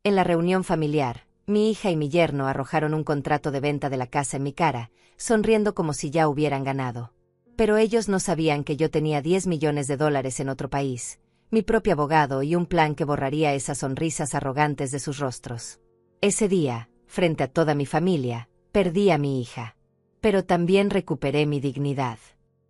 En la reunión familiar, mi hija y mi yerno arrojaron un contrato de venta de la casa en mi cara, sonriendo como si ya hubieran ganado. Pero ellos no sabían que yo tenía $10 millones en otro país, mi propio abogado y un plan que borraría esas sonrisas arrogantes de sus rostros. Ese día, frente a toda mi familia, perdí a mi hija. Pero también recuperé mi dignidad.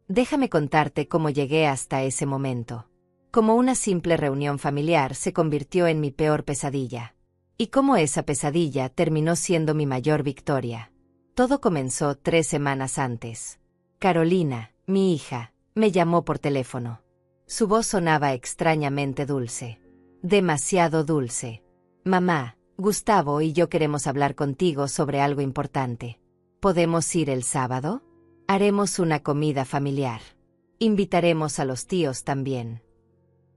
Déjame contarte cómo llegué hasta ese momento. Cómo una simple reunión familiar se convirtió en mi peor pesadilla. Y cómo esa pesadilla terminó siendo mi mayor victoria. Todo comenzó 3 semanas antes. Carolina, mi hija, me llamó por teléfono. Su voz sonaba extrañamente dulce. Demasiado dulce. Mamá, Gustavo y yo queremos hablar contigo sobre algo importante. ¿Podemos ir el sábado? Haremos una comida familiar. Invitaremos a los tíos también.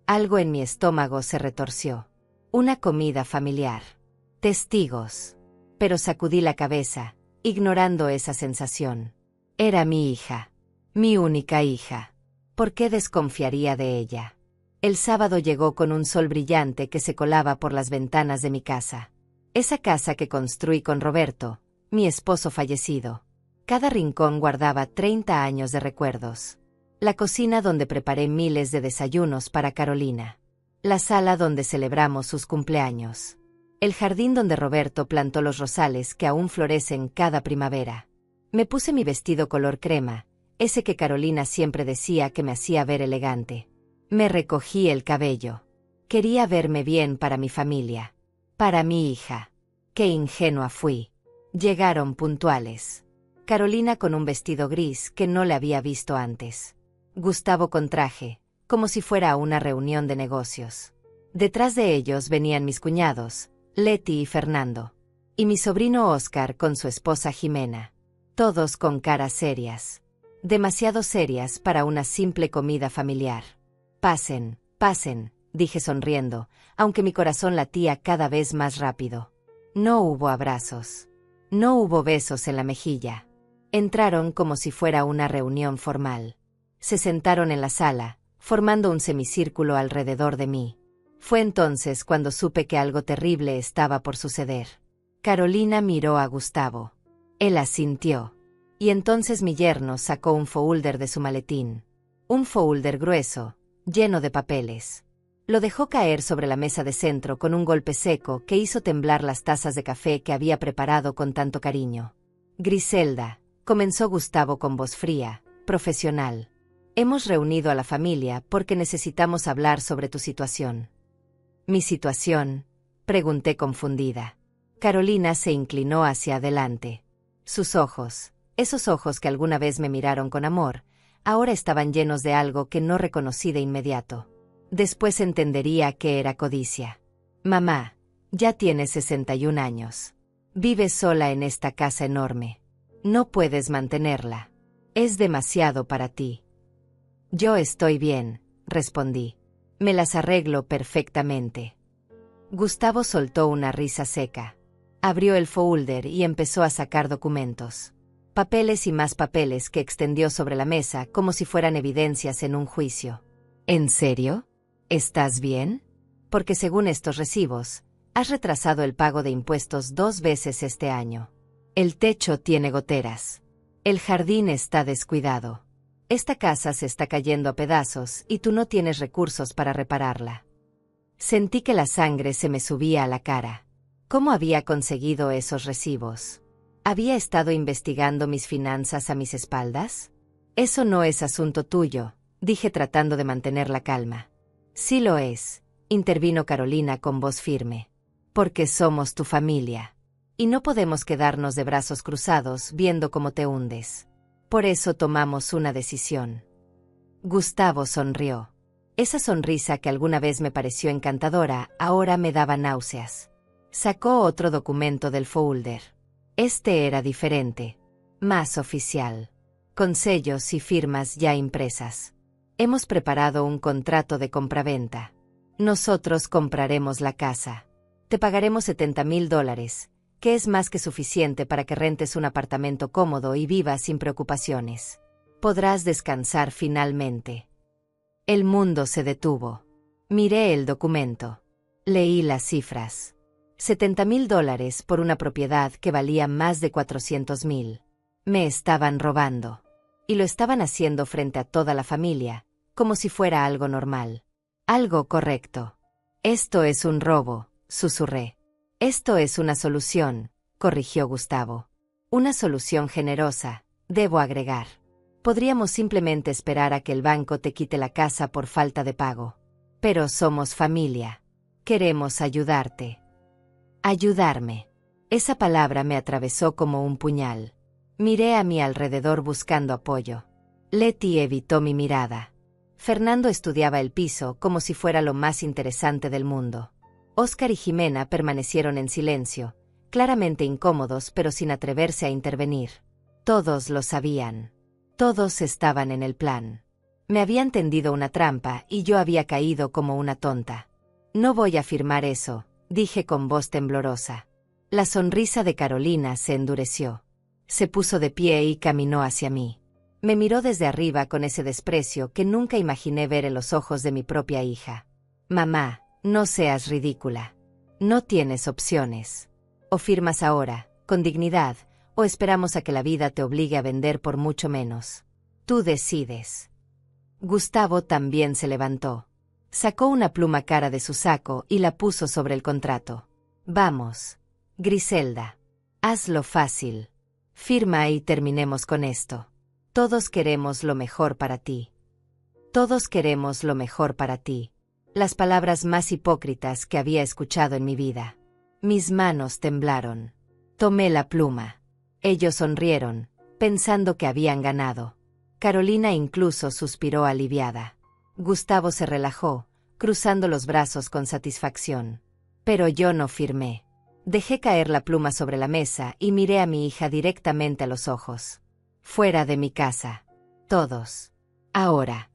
Algo en mi estómago se retorció. Una comida familiar. Testigos. Pero sacudí la cabeza, ignorando esa sensación. Era mi hija. Mi única hija. ¿Por qué desconfiaría de ella? El sábado llegó con un sol brillante que se colaba por las ventanas de mi casa. Esa casa que construí con Roberto, mi esposo fallecido. Cada rincón guardaba 30 años de recuerdos. La cocina donde preparé miles de desayunos para Carolina. La sala donde celebramos sus cumpleaños. El jardín donde Roberto plantó los rosales que aún florecen cada primavera. Me puse mi vestido color crema, ese que Carolina siempre decía que me hacía ver elegante. Me recogí el cabello. Quería verme bien para mi familia. Para mi hija. Qué ingenua fui. Llegaron puntuales. Carolina con un vestido gris que no le había visto antes. Gustavo con traje, como si fuera a una reunión de negocios. Detrás de ellos venían mis cuñados, Leti y Fernando. Y mi sobrino Oscar con su esposa Jimena. Todos con caras serias. Demasiado serias para una simple comida familiar. Pasen, pasen, dije sonriendo, aunque mi corazón latía cada vez más rápido. No hubo abrazos. No hubo besos en la mejilla. Entraron como si fuera una reunión formal. Se sentaron en la sala, formando un semicírculo alrededor de mí. Fue entonces cuando supe que algo terrible estaba por suceder. Carolina miró a Gustavo. Él asintió. Y entonces mi yerno sacó un folder de su maletín. Un folder grueso, lleno de papeles. Lo dejó caer sobre la mesa de centro con un golpe seco que hizo temblar las tazas de café que había preparado con tanto cariño. Griselda, comenzó Gustavo con voz fría, profesional. Hemos reunido a la familia porque necesitamos hablar sobre tu situación. ¿Mi situación? Pregunté confundida. Carolina se inclinó hacia adelante. Sus ojos, esos ojos que alguna vez me miraron con amor, ahora estaban llenos de algo que no reconocí de inmediato. Después entendería que era codicia. Mamá, ya tienes 61 años. Vives sola en esta casa enorme. No puedes mantenerla. Es demasiado para ti. Yo estoy bien, respondí. Me las arreglo perfectamente. Gustavo soltó una risa seca. Abrió el folder y empezó a sacar documentos. Papeles y más papeles que extendió sobre la mesa como si fueran evidencias en un juicio. ¿En serio? ¿Estás bien? Porque según estos recibos, has retrasado el pago de impuestos 2 veces este año. El techo tiene goteras. El jardín está descuidado. Esta casa se está cayendo a pedazos y tú no tienes recursos para repararla. Sentí que la sangre se me subía a la cara. ¿Cómo había conseguido esos recibos? ¿Había estado investigando mis finanzas a mis espaldas? Eso no es asunto tuyo, dije tratando de mantener la calma. Sí lo es, intervino Carolina con voz firme. Porque somos tu familia. Y no podemos quedarnos de brazos cruzados viendo cómo te hundes. Por eso tomamos una decisión. Gustavo sonrió. Esa sonrisa que alguna vez me pareció encantadora, ahora me daba náuseas. Sacó otro documento del folder. Este era diferente. Más oficial. Con sellos y firmas ya impresas. Hemos preparado un contrato de compraventa. Nosotros compraremos la casa. Te pagaremos $70,000, que es más que suficiente para que rentes un apartamento cómodo y vivas sin preocupaciones. Podrás descansar finalmente. El mundo se detuvo. Miré el documento. Leí las cifras. $70,000 por una propiedad que valía más de 400,000. Me estaban robando. Y lo estaban haciendo frente a toda la familia, como si fuera algo normal. Algo correcto. Esto es un robo, susurré. Esto es una solución, corrigió Gustavo. Una solución generosa, debo agregar. Podríamos simplemente esperar a que el banco te quite la casa por falta de pago. Pero somos familia. Queremos ayudarte. Ayudarme. Esa palabra me atravesó como un puñal. Miré a mi alrededor buscando apoyo. Leti evitó mi mirada. Fernando estudiaba el piso como si fuera lo más interesante del mundo. Óscar y Jimena permanecieron en silencio, claramente incómodos pero sin atreverse a intervenir. Todos lo sabían. Todos estaban en el plan. Me habían tendido una trampa y yo había caído como una tonta. No voy a firmar eso, dije con voz temblorosa. La sonrisa de Carolina se endureció. Se puso de pie y caminó hacia mí. Me miró desde arriba con ese desprecio que nunca imaginé ver en los ojos de mi propia hija. Mamá, no seas ridícula. No tienes opciones. O firmas ahora, con dignidad, o esperamos a que la vida te obligue a vender por mucho menos. Tú decides. Gustavo también se levantó. Sacó una pluma cara de su saco y la puso sobre el contrato. Vamos, Griselda. Hazlo fácil. Firma y terminemos con esto. Todos queremos lo mejor para ti. Todos queremos lo mejor para ti. Las palabras más hipócritas que había escuchado en mi vida. Mis manos temblaron. Tomé la pluma. Ellos sonrieron, pensando que habían ganado. Carolina incluso suspiró aliviada. Gustavo se relajó, cruzando los brazos con satisfacción. Pero yo no firmé. Dejé caer la pluma sobre la mesa y miré a mi hija directamente a los ojos. Fuera de mi casa. Todos. Ahora.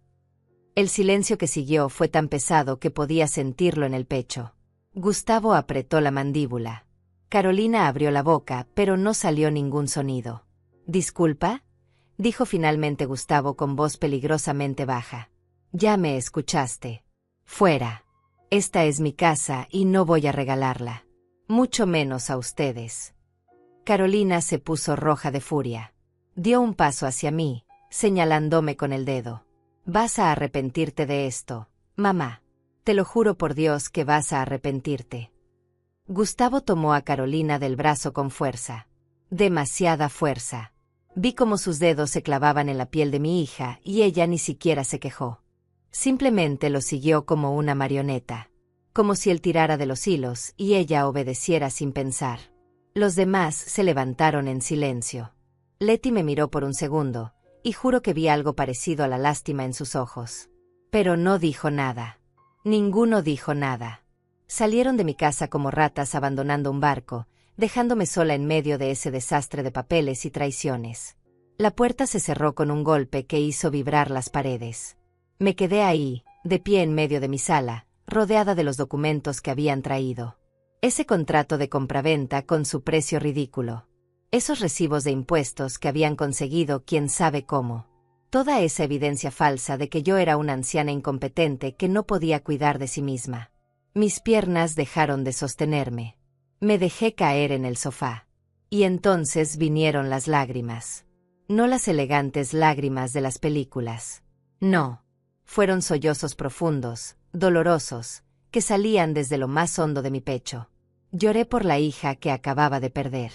El silencio que siguió fue tan pesado que podía sentirlo en el pecho. Gustavo apretó la mandíbula. Carolina abrió la boca, pero no salió ningún sonido. ¿Disculpa?, dijo finalmente Gustavo con voz peligrosamente baja. Ya me escuchaste. Fuera. Esta es mi casa y no voy a regalarla. Mucho menos a ustedes. Carolina se puso roja de furia. Dio un paso hacia mí, señalándome con el dedo. Vas a arrepentirte de esto, mamá. Te lo juro por Dios que vas a arrepentirte. Gustavo tomó a Carolina del brazo con fuerza. Demasiada fuerza. Vi cómo sus dedos se clavaban en la piel de mi hija y ella ni siquiera se quejó. Simplemente lo siguió como una marioneta. Como si él tirara de los hilos y ella obedeciera sin pensar. Los demás se levantaron en silencio. Leti me miró por un segundo, y juro que vi algo parecido a la lástima en sus ojos. Pero no dijo nada. Ninguno dijo nada. Salieron de mi casa como ratas abandonando un barco, dejándome sola en medio de ese desastre de papeles y traiciones. La puerta se cerró con un golpe que hizo vibrar las paredes. Me quedé ahí, de pie en medio de mi sala, rodeada de los documentos que habían traído. Ese contrato de compraventa con su precio ridículo. Esos recibos de impuestos que habían conseguido quién sabe cómo. Toda esa evidencia falsa de que yo era una anciana incompetente que no podía cuidar de sí misma. Mis piernas dejaron de sostenerme. Me dejé caer en el sofá. Y entonces vinieron las lágrimas. No las elegantes lágrimas de las películas. No. Fueron sollozos profundos, dolorosos, que salían desde lo más hondo de mi pecho. Lloré por la hija que acababa de perder.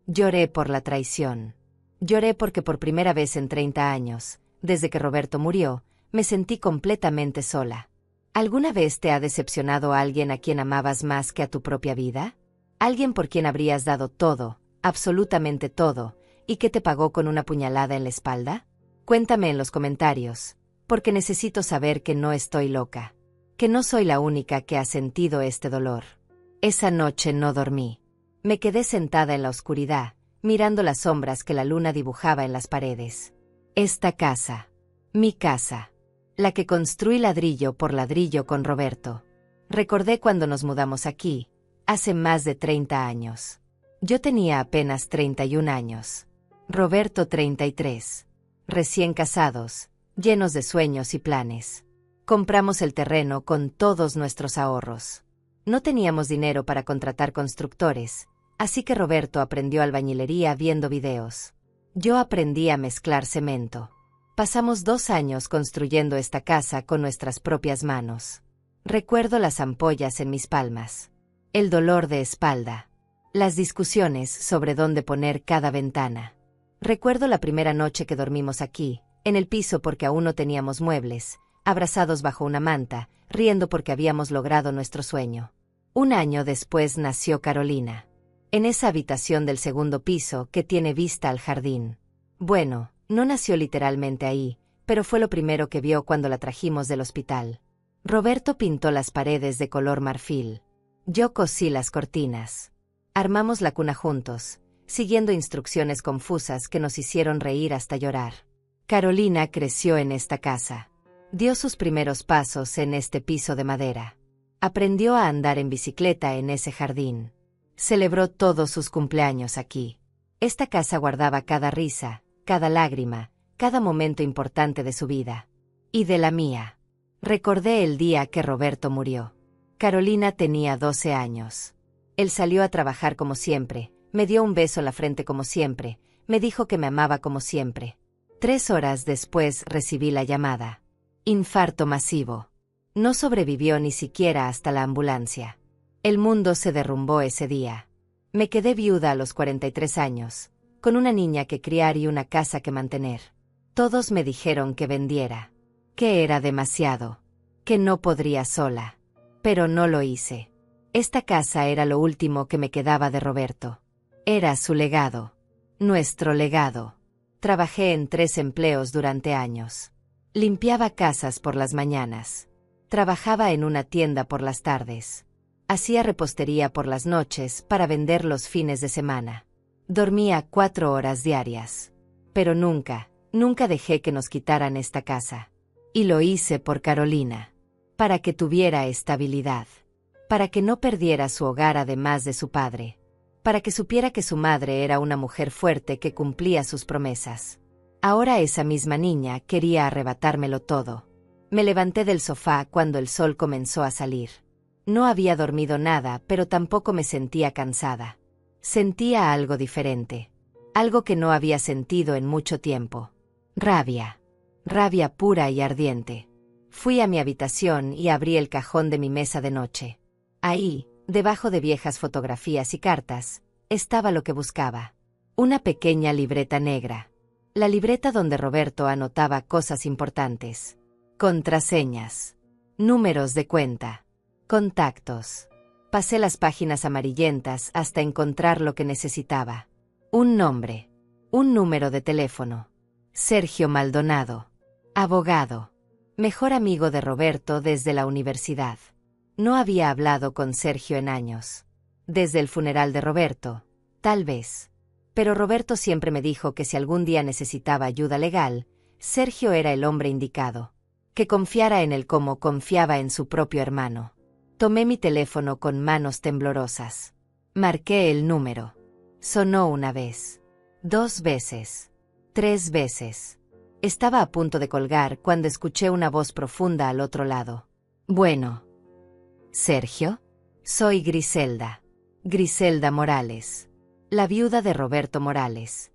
Lloré por la traición. Lloré porque por primera vez en 30 años, desde que Roberto murió, me sentí completamente sola. ¿Alguna vez te ha decepcionado alguien a quien amabas más que a tu propia vida? Alguien por quien habrías dado todo, absolutamente todo, y que te pagó con una puñalada en la espalda? Cuéntame en los comentarios, porque necesito saber que no estoy loca, que no soy la única que ha sentido este dolor. Esa noche no dormí. Me quedé sentada en la oscuridad, mirando las sombras que la luna dibujaba en las paredes. Esta casa. Mi casa. La que construí ladrillo por ladrillo con Roberto. Recordé cuando nos mudamos aquí, hace más de 30 años. Yo tenía apenas 31 años. Roberto 33. Recién casados, llenos de sueños y planes. Compramos el terreno con todos nuestros ahorros. No teníamos dinero para contratar constructores, así que Roberto aprendió albañilería viendo videos. Yo aprendí a mezclar cemento. Pasamos 2 años construyendo esta casa con nuestras propias manos. Recuerdo las ampollas en mis palmas, el dolor de espalda, las discusiones sobre dónde poner cada ventana. Recuerdo la primera noche que dormimos aquí, en el piso porque aún no teníamos muebles, abrazados bajo una manta, riendo porque habíamos logrado nuestro sueño. 1 año después nació Carolina. En esa habitación del segundo piso que tiene vista al jardín. Bueno, no nació literalmente ahí, pero fue lo primero que vio cuando la trajimos del hospital. Roberto pintó las paredes de color marfil. Yo cosí las cortinas. Armamos la cuna juntos, siguiendo instrucciones confusas que nos hicieron reír hasta llorar. Carolina creció en esta casa. Dio sus primeros pasos en este piso de madera. Aprendió a andar en bicicleta en ese jardín. Celebró todos sus cumpleaños aquí. Esta casa guardaba cada risa, cada lágrima, cada momento importante de su vida. Y de la mía. Recordé el día que Roberto murió. Carolina tenía 12 años. Él salió a trabajar como siempre, me dio un beso en la frente como siempre, me dijo que me amaba como siempre. 3 horas después recibí la llamada. Infarto masivo. No sobrevivió ni siquiera hasta la ambulancia. El mundo se derrumbó ese día. Me quedé viuda a los 43 años, con una niña que criar y una casa que mantener. Todos me dijeron que vendiera, que era demasiado, que no podría sola. Pero no lo hice. Esta casa era lo último que me quedaba de Roberto. Era su legado. Nuestro legado. Trabajé en 3 empleos durante años. Limpiaba casas por las mañanas. Trabajaba en una tienda por las tardes. Hacía repostería por las noches para vender los fines de semana. Dormía 4 horas diarias. Pero nunca dejé que nos quitaran esta casa. Y lo hice por Carolina. Para que tuviera estabilidad. Para que no perdiera su hogar además de su padre. Para que supiera que su madre era una mujer fuerte que cumplía sus promesas. Ahora esa misma niña quería arrebatármelo todo. Me levanté del sofá cuando el sol comenzó a salir. No había dormido nada, pero tampoco me sentía cansada. Sentía algo diferente. Algo que no había sentido en mucho tiempo. Rabia. Rabia pura y ardiente. Fui a mi habitación y abrí el cajón de mi mesa de noche. Ahí, debajo de viejas fotografías y cartas, estaba lo que buscaba. Una pequeña libreta negra. La libreta donde Roberto anotaba cosas importantes. Contraseñas. Números de cuenta. Contactos. Pasé las páginas amarillentas hasta encontrar lo que necesitaba. Un nombre. Un número de teléfono. Sergio Maldonado. Abogado. Mejor amigo de Roberto desde la universidad. No había hablado con Sergio en años. Desde el funeral de Roberto, tal vez. Pero Roberto siempre me dijo que si algún día necesitaba ayuda legal, Sergio era el hombre indicado. Que confiara en él como confiaba en su propio hermano. Tomé mi teléfono con manos temblorosas. Marqué el número. Sonó 1 vez. 2 veces. 3 veces. Estaba a punto de colgar cuando escuché una voz profunda al otro lado. Bueno. ¿Sergio? Soy Griselda. Griselda Morales. La viuda de Roberto Morales.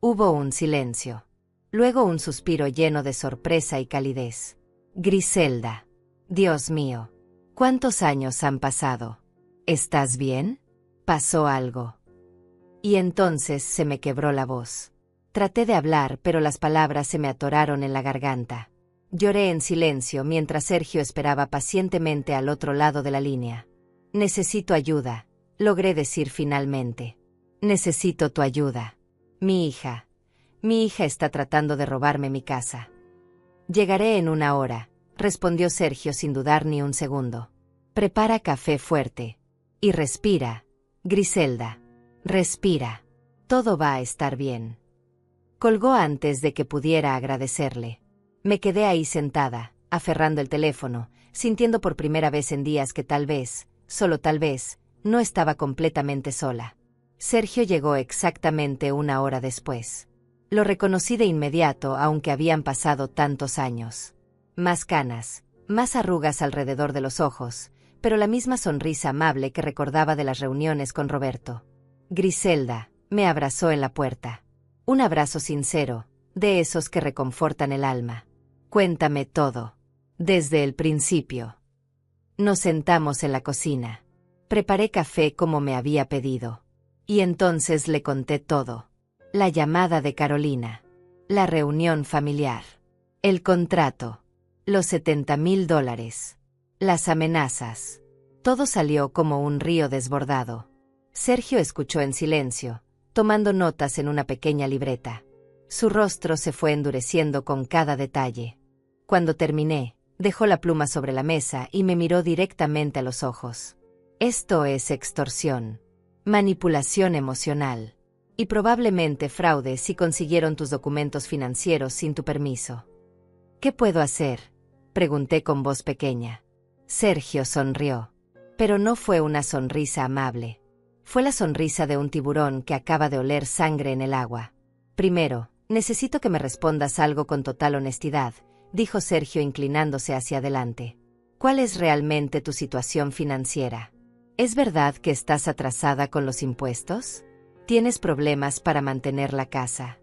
Hubo un silencio. Luego un suspiro lleno de sorpresa y calidez. Griselda. Dios mío. ¿Cuántos años han pasado? ¿Estás bien? ¿Pasó algo? Y entonces se me quebró la voz. Traté de hablar, pero las palabras se me atoraron en la garganta. Lloré en silencio mientras Sergio esperaba pacientemente al otro lado de la línea. Necesito ayuda, logré decir finalmente. Necesito tu ayuda. Mi hija está tratando de robarme mi casa. Llegaré en 1 hora, respondió Sergio sin dudar ni un segundo. Prepara café fuerte. Y respira, Griselda. Respira. Todo va a estar bien. Colgó antes de que pudiera agradecerle. Me quedé ahí sentada, aferrando el teléfono, sintiendo por primera vez en días que tal vez, solo tal vez, no estaba completamente sola. Sergio llegó exactamente 1 hora después. Lo reconocí de inmediato aunque habían pasado tantos años. Más canas, más arrugas alrededor de los ojos, pero la misma sonrisa amable que recordaba de las reuniones con Roberto. Griselda me abrazó en la puerta. Un abrazo sincero, de esos que reconfortan el alma. Cuéntame todo. Desde el principio. Nos sentamos en la cocina. Preparé café como me había pedido. Y entonces le conté todo. La llamada de Carolina. La reunión familiar. El contrato. Los $70,000. Las amenazas. Todo salió como un río desbordado. Sergio escuchó en silencio, tomando notas en una pequeña libreta. Su rostro se fue endureciendo con cada detalle. Cuando terminé, dejó la pluma sobre la mesa y me miró directamente a los ojos. Esto es extorsión, manipulación emocional, y probablemente fraude si consiguieron tus documentos financieros sin tu permiso. ¿Qué puedo hacer?, pregunté con voz pequeña. Sergio sonrió, pero no fue una sonrisa amable. Fue la sonrisa de un tiburón que acaba de oler sangre en el agua. Primero, necesito que me respondas algo con total honestidad, dijo Sergio inclinándose hacia adelante. ¿Cuál es realmente tu situación financiera? ¿Es verdad que estás atrasada con los impuestos? ¿Tienes problemas para mantener la casa?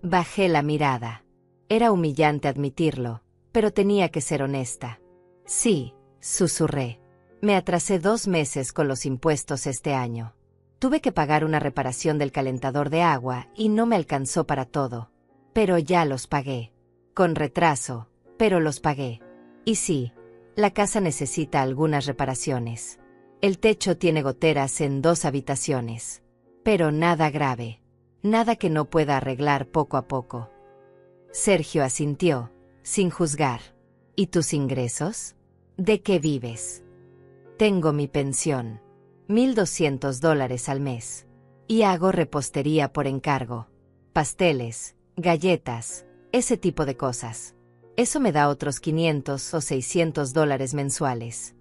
Bajé la mirada. Era humillante admitirlo, pero tenía que ser honesta. Sí, susurré. Me atrasé 2 meses con los impuestos este año. Tuve que pagar una reparación del calentador de agua y no me alcanzó para todo. Pero ya los pagué. Con retraso, pero los pagué. Y sí, la casa necesita algunas reparaciones. El techo tiene goteras en 2 habitaciones. Pero nada grave. Nada que no pueda arreglar poco a poco. Sergio asintió, sin juzgar. ¿Y tus ingresos? ¿De qué vives? Tengo mi pensión. $1,200 al mes. Y hago repostería por encargo. Pasteles, galletas, ese tipo de cosas. Eso me da otros $500 o $600 mensuales.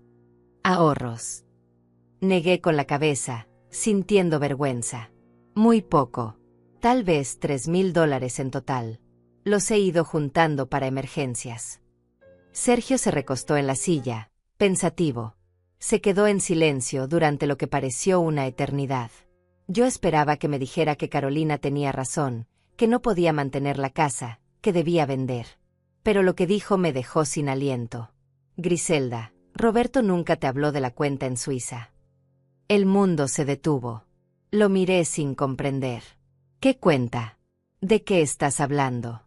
Ahorros. Negué con la cabeza, sintiendo vergüenza. Muy poco. Tal vez $3,000 en total. Los he ido juntando para emergencias. Sergio se recostó en la silla, pensativo. Se quedó en silencio durante lo que pareció una eternidad. Yo esperaba que me dijera que Carolina tenía razón, que no podía mantener la casa, que debía vender. Pero lo que dijo me dejó sin aliento. Griselda, Roberto nunca te habló de la cuenta en Suiza. El mundo se detuvo. Lo miré sin comprender. ¿Qué cuenta? ¿De qué estás hablando?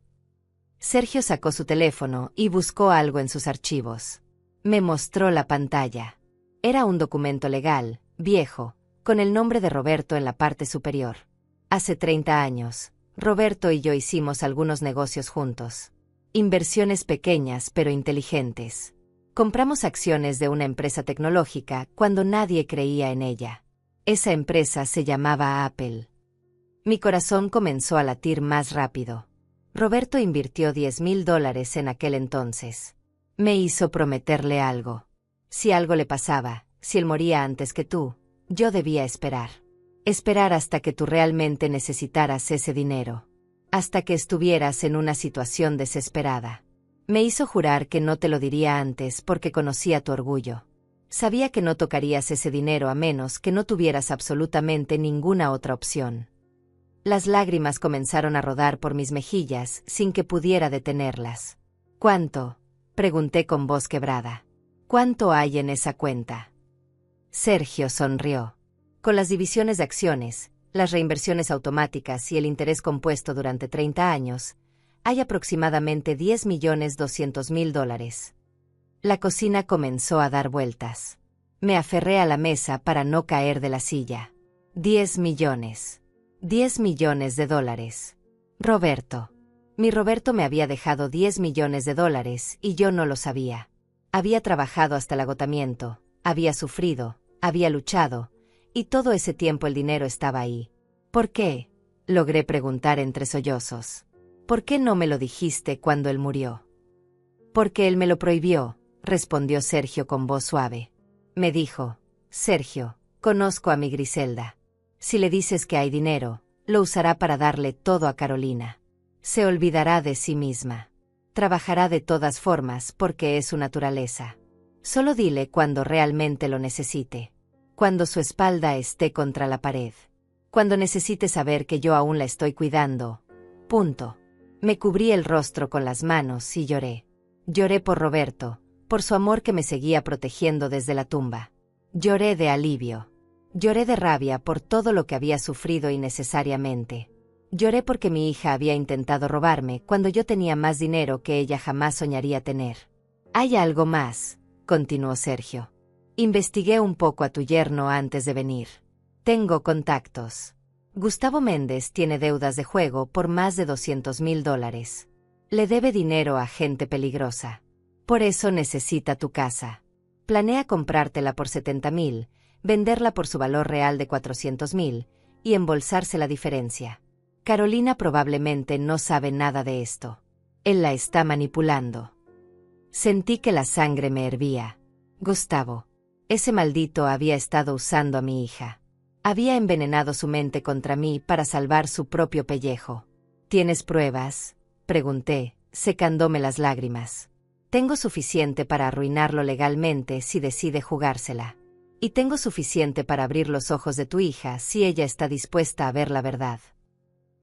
Sergio sacó su teléfono y buscó algo en sus archivos. Me mostró la pantalla. Era un documento legal, viejo, con el nombre de Roberto en la parte superior. Hace 30 años, Roberto y yo hicimos algunos negocios juntos. Inversiones pequeñas pero inteligentes. Compramos acciones de una empresa tecnológica cuando nadie creía en ella. Esa empresa se llamaba Apple. Mi corazón comenzó a latir más rápido. Roberto invirtió $10,000 en aquel entonces. Me hizo prometerle algo. Si algo le pasaba, si él moría antes que tú, yo debía esperar. Esperar hasta que tú realmente necesitaras ese dinero. Hasta que estuvieras en una situación desesperada. Me hizo jurar que no te lo diría antes porque conocía tu orgullo. Sabía que no tocarías ese dinero a menos que no tuvieras absolutamente ninguna otra opción. Las lágrimas comenzaron a rodar por mis mejillas sin que pudiera detenerlas. ¿Cuánto?, pregunté con voz quebrada. ¿Cuánto hay en esa cuenta? Sergio sonrió. Con las divisiones de acciones, las reinversiones automáticas y el interés compuesto durante 30 años, hay aproximadamente $10,200,000. La cocina comenzó a dar vueltas. Me aferré a la mesa para no caer de la silla. 10 millones. $10 millones. Roberto. Mi Roberto me había dejado $10 millones y yo no lo sabía. Había trabajado hasta el agotamiento, había sufrido, había luchado, y todo ese tiempo el dinero estaba ahí. ¿Por qué?, logré preguntar entre sollozos. ¿Por qué no me lo dijiste cuando él murió? Porque él me lo prohibió, respondió Sergio con voz suave. Me dijo, Sergio, conozco a mi Griselda. Si le dices que hay dinero, lo usará para darle todo a Carolina. Se olvidará de sí misma. Trabajará de todas formas porque es su naturaleza. Solo dile cuando realmente lo necesite. Cuando su espalda esté contra la pared. Cuando necesite saber que yo aún la estoy cuidando. Punto. Me cubrí el rostro con las manos y lloré. Lloré por Roberto, por su amor que me seguía protegiendo desde la tumba. Lloré de alivio. Lloré de rabia por todo lo que había sufrido innecesariamente. Lloré porque mi hija había intentado robarme cuando yo tenía más dinero que ella jamás soñaría tener. Hay algo más, continuó Sergio. Investigué un poco a tu yerno antes de venir. Tengo contactos. Gustavo Méndez tiene deudas de juego por más de $200,000. Le debe dinero a gente peligrosa. Por eso necesita tu casa. Planea comprártela por $70,000, venderla por su valor real de $400,000 y embolsarse la diferencia. Carolina probablemente no sabe nada de esto. Él la está manipulando. Sentí que la sangre me hervía. Gustavo. Ese maldito había estado usando a mi hija. Había envenenado su mente contra mí para salvar su propio pellejo. ¿Tienes pruebas?, pregunté, secándome las lágrimas. Tengo suficiente para arruinarlo legalmente si decide jugársela. Y tengo suficiente para abrir los ojos de tu hija si ella está dispuesta a ver la verdad.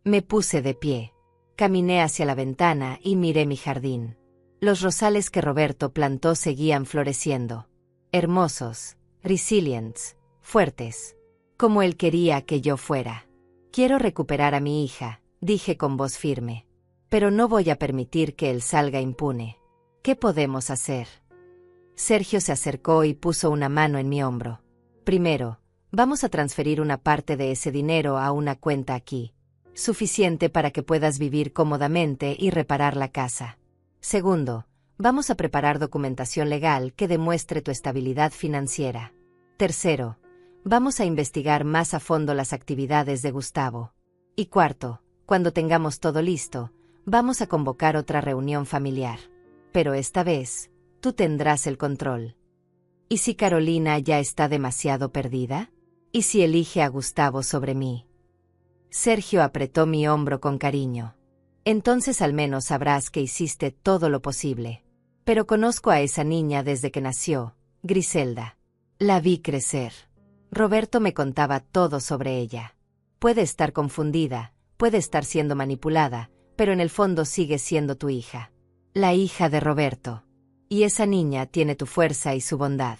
Me puse de pie. Caminé hacia la ventana y miré mi jardín. Los rosales que Roberto plantó seguían floreciendo. Hermosos, resilientes, fuertes. Como él quería que yo fuera. Quiero recuperar a mi hija, dije con voz firme. Pero no voy a permitir que él salga impune. ¿Qué podemos hacer? Sergio se acercó y puso una mano en mi hombro. Primero, vamos a transferir una parte de ese dinero a una cuenta aquí. Suficiente para que puedas vivir cómodamente y reparar la casa. Segundo, vamos a preparar documentación legal que demuestre tu estabilidad financiera. Tercero, vamos a investigar más a fondo las actividades de Gustavo. Y cuarto, cuando tengamos todo listo, vamos a convocar otra reunión familiar. Pero esta vez, tú tendrás el control. ¿Y si Carolina ya está demasiado perdida? ¿Y si elige a Gustavo sobre mí? Sergio apretó mi hombro con cariño. Entonces al menos sabrás que hiciste todo lo posible. Pero conozco a esa niña desde que nació, Griselda. La vi crecer. Roberto me contaba todo sobre ella. Puede estar confundida, puede estar siendo manipulada, pero en el fondo sigue siendo tu hija. La hija de Roberto. Y esa niña tiene tu fuerza y su bondad.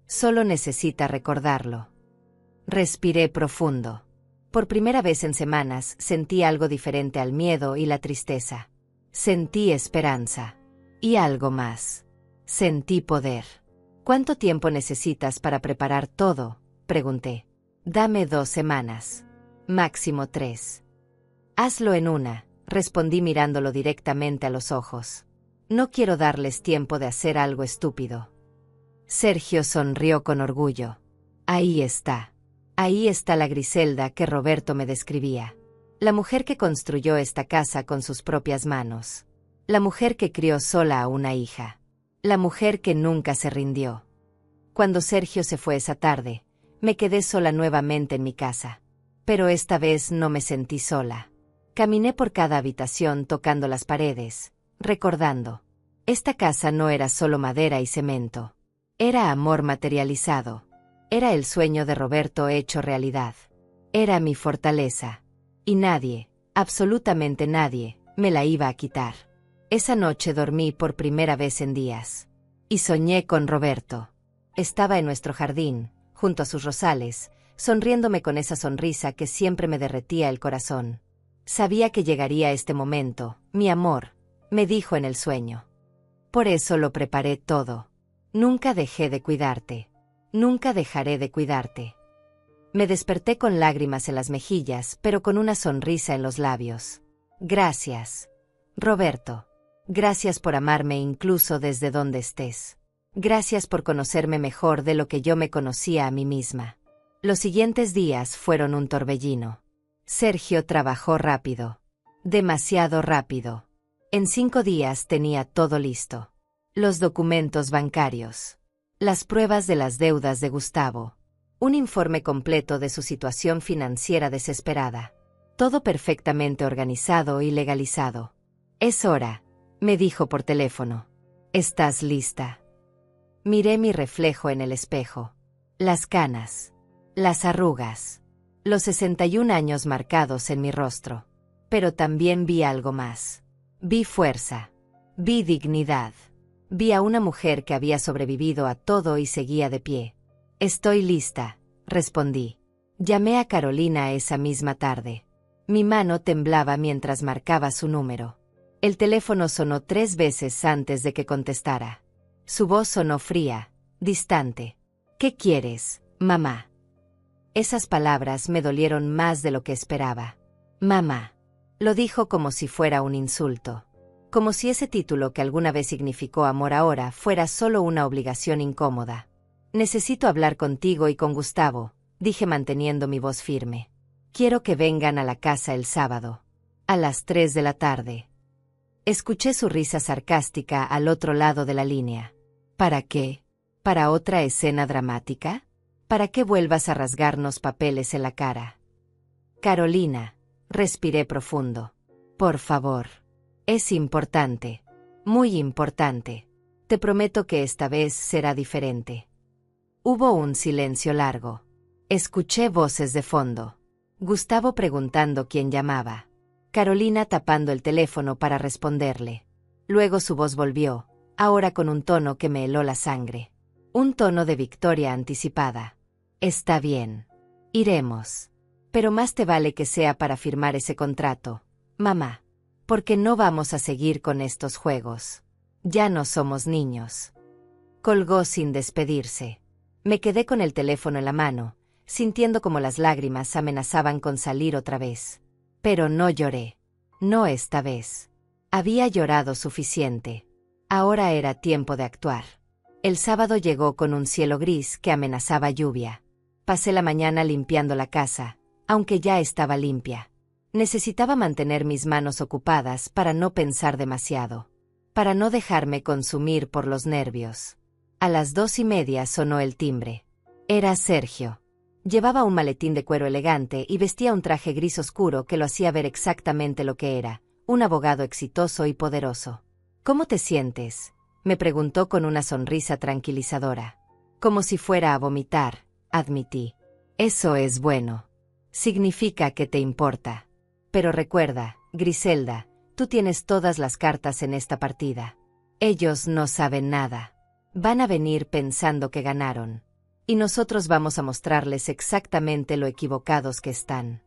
Solo necesita recordarlo. Respiré profundo. Por primera vez en semanas sentí algo diferente al miedo y la tristeza. Sentí esperanza. Y algo más. Sentí poder. ¿Cuánto tiempo necesitas para preparar todo?, pregunté. Dame 2 semanas. Máximo 3. Hazlo en una, respondí mirándolo directamente a los ojos. No quiero darles tiempo de hacer algo estúpido. Sergio sonrió con orgullo. Ahí está. Ahí está la Griselda que Roberto me describía. La mujer que construyó esta casa con sus propias manos. La mujer que crió sola a una hija. La mujer que nunca se rindió. Cuando Sergio se fue esa tarde, me quedé sola nuevamente en mi casa. Pero esta vez no me sentí sola. Caminé por cada habitación tocando las paredes, recordando. Esta casa no era solo madera y cemento. Era amor materializado. Era el sueño de Roberto hecho realidad. Era mi fortaleza. Y nadie, absolutamente nadie, me la iba a quitar. Esa noche dormí por primera vez en días. Y soñé con Roberto. Estaba en nuestro jardín, junto a sus rosales, sonriéndome con esa sonrisa que siempre me derretía el corazón. Sabía que llegaría este momento, mi amor, me dijo en el sueño. Por eso lo preparé todo. Nunca dejé de cuidarte. Nunca dejaré de cuidarte. Me desperté con lágrimas en las mejillas, pero con una sonrisa en los labios. Gracias, Roberto. Gracias por amarme incluso desde donde estés. Gracias por conocerme mejor de lo que yo me conocía a mí misma. Los siguientes días fueron un torbellino. Sergio trabajó rápido. Demasiado rápido. En 5 días tenía todo listo. Los documentos bancarios. Las pruebas de las deudas de Gustavo. Un informe completo de su situación financiera desesperada. Todo perfectamente organizado y legalizado. Es hora, me dijo por teléfono. ¿Estás lista? Miré mi reflejo en el espejo. Las canas. Las arrugas. Los 61 años marcados en mi rostro. Pero también vi algo más. Vi fuerza. Vi dignidad. Vi a una mujer que había sobrevivido a todo y seguía de pie. Estoy lista, respondí. Llamé a Carolina esa misma tarde. Mi mano temblaba mientras marcaba su número. El teléfono sonó 3 veces antes de que contestara. Su voz sonó fría, distante. ¿Qué quieres, mamá? Esas palabras me dolieron más de lo que esperaba. Mamá. Lo dijo como si fuera un insulto. Como si ese título que alguna vez significó amor ahora fuera solo una obligación incómoda. Necesito hablar contigo y con Gustavo, dije manteniendo mi voz firme. Quiero que vengan a la casa el sábado. A las 3 de la tarde. Escuché su risa sarcástica al otro lado de la línea. ¿Para qué? ¿Para otra escena dramática? ¿Para qué vuelvas a rasgarnos papeles en la cara? Carolina, respiré profundo. Por favor. Es importante. Muy importante. Te prometo que esta vez será diferente. Hubo un silencio largo. Escuché voces de fondo. Gustavo preguntando quién llamaba. Carolina tapando el teléfono para responderle. Luego su voz volvió, ahora con un tono que me heló la sangre. Un tono de victoria anticipada. Está bien. Iremos. Pero más te vale que sea para firmar ese contrato, mamá. Porque no vamos a seguir con estos juegos. Ya no somos niños. Colgó sin despedirse. Me quedé con el teléfono en la mano, sintiendo como las lágrimas amenazaban con salir otra vez. Pero no lloré. No esta vez. Había llorado suficiente. Ahora era tiempo de actuar. El sábado llegó con un cielo gris que amenazaba lluvia. Pasé la mañana limpiando la casa, aunque ya estaba limpia. Necesitaba mantener mis manos ocupadas para no pensar demasiado. Para no dejarme consumir por los nervios. A las 2:30 sonó el timbre. Era Sergio. Llevaba un maletín de cuero elegante y vestía un traje gris oscuro que lo hacía ver exactamente lo que era, un abogado exitoso y poderoso. ¿Cómo te sientes?, me preguntó con una sonrisa tranquilizadora. Como si fuera a vomitar, admití. Eso es bueno. Significa que te importa. Pero recuerda, Griselda, tú tienes todas las cartas en esta partida. Ellos no saben nada. Van a venir pensando que ganaron. Y nosotros vamos a mostrarles exactamente lo equivocados que están.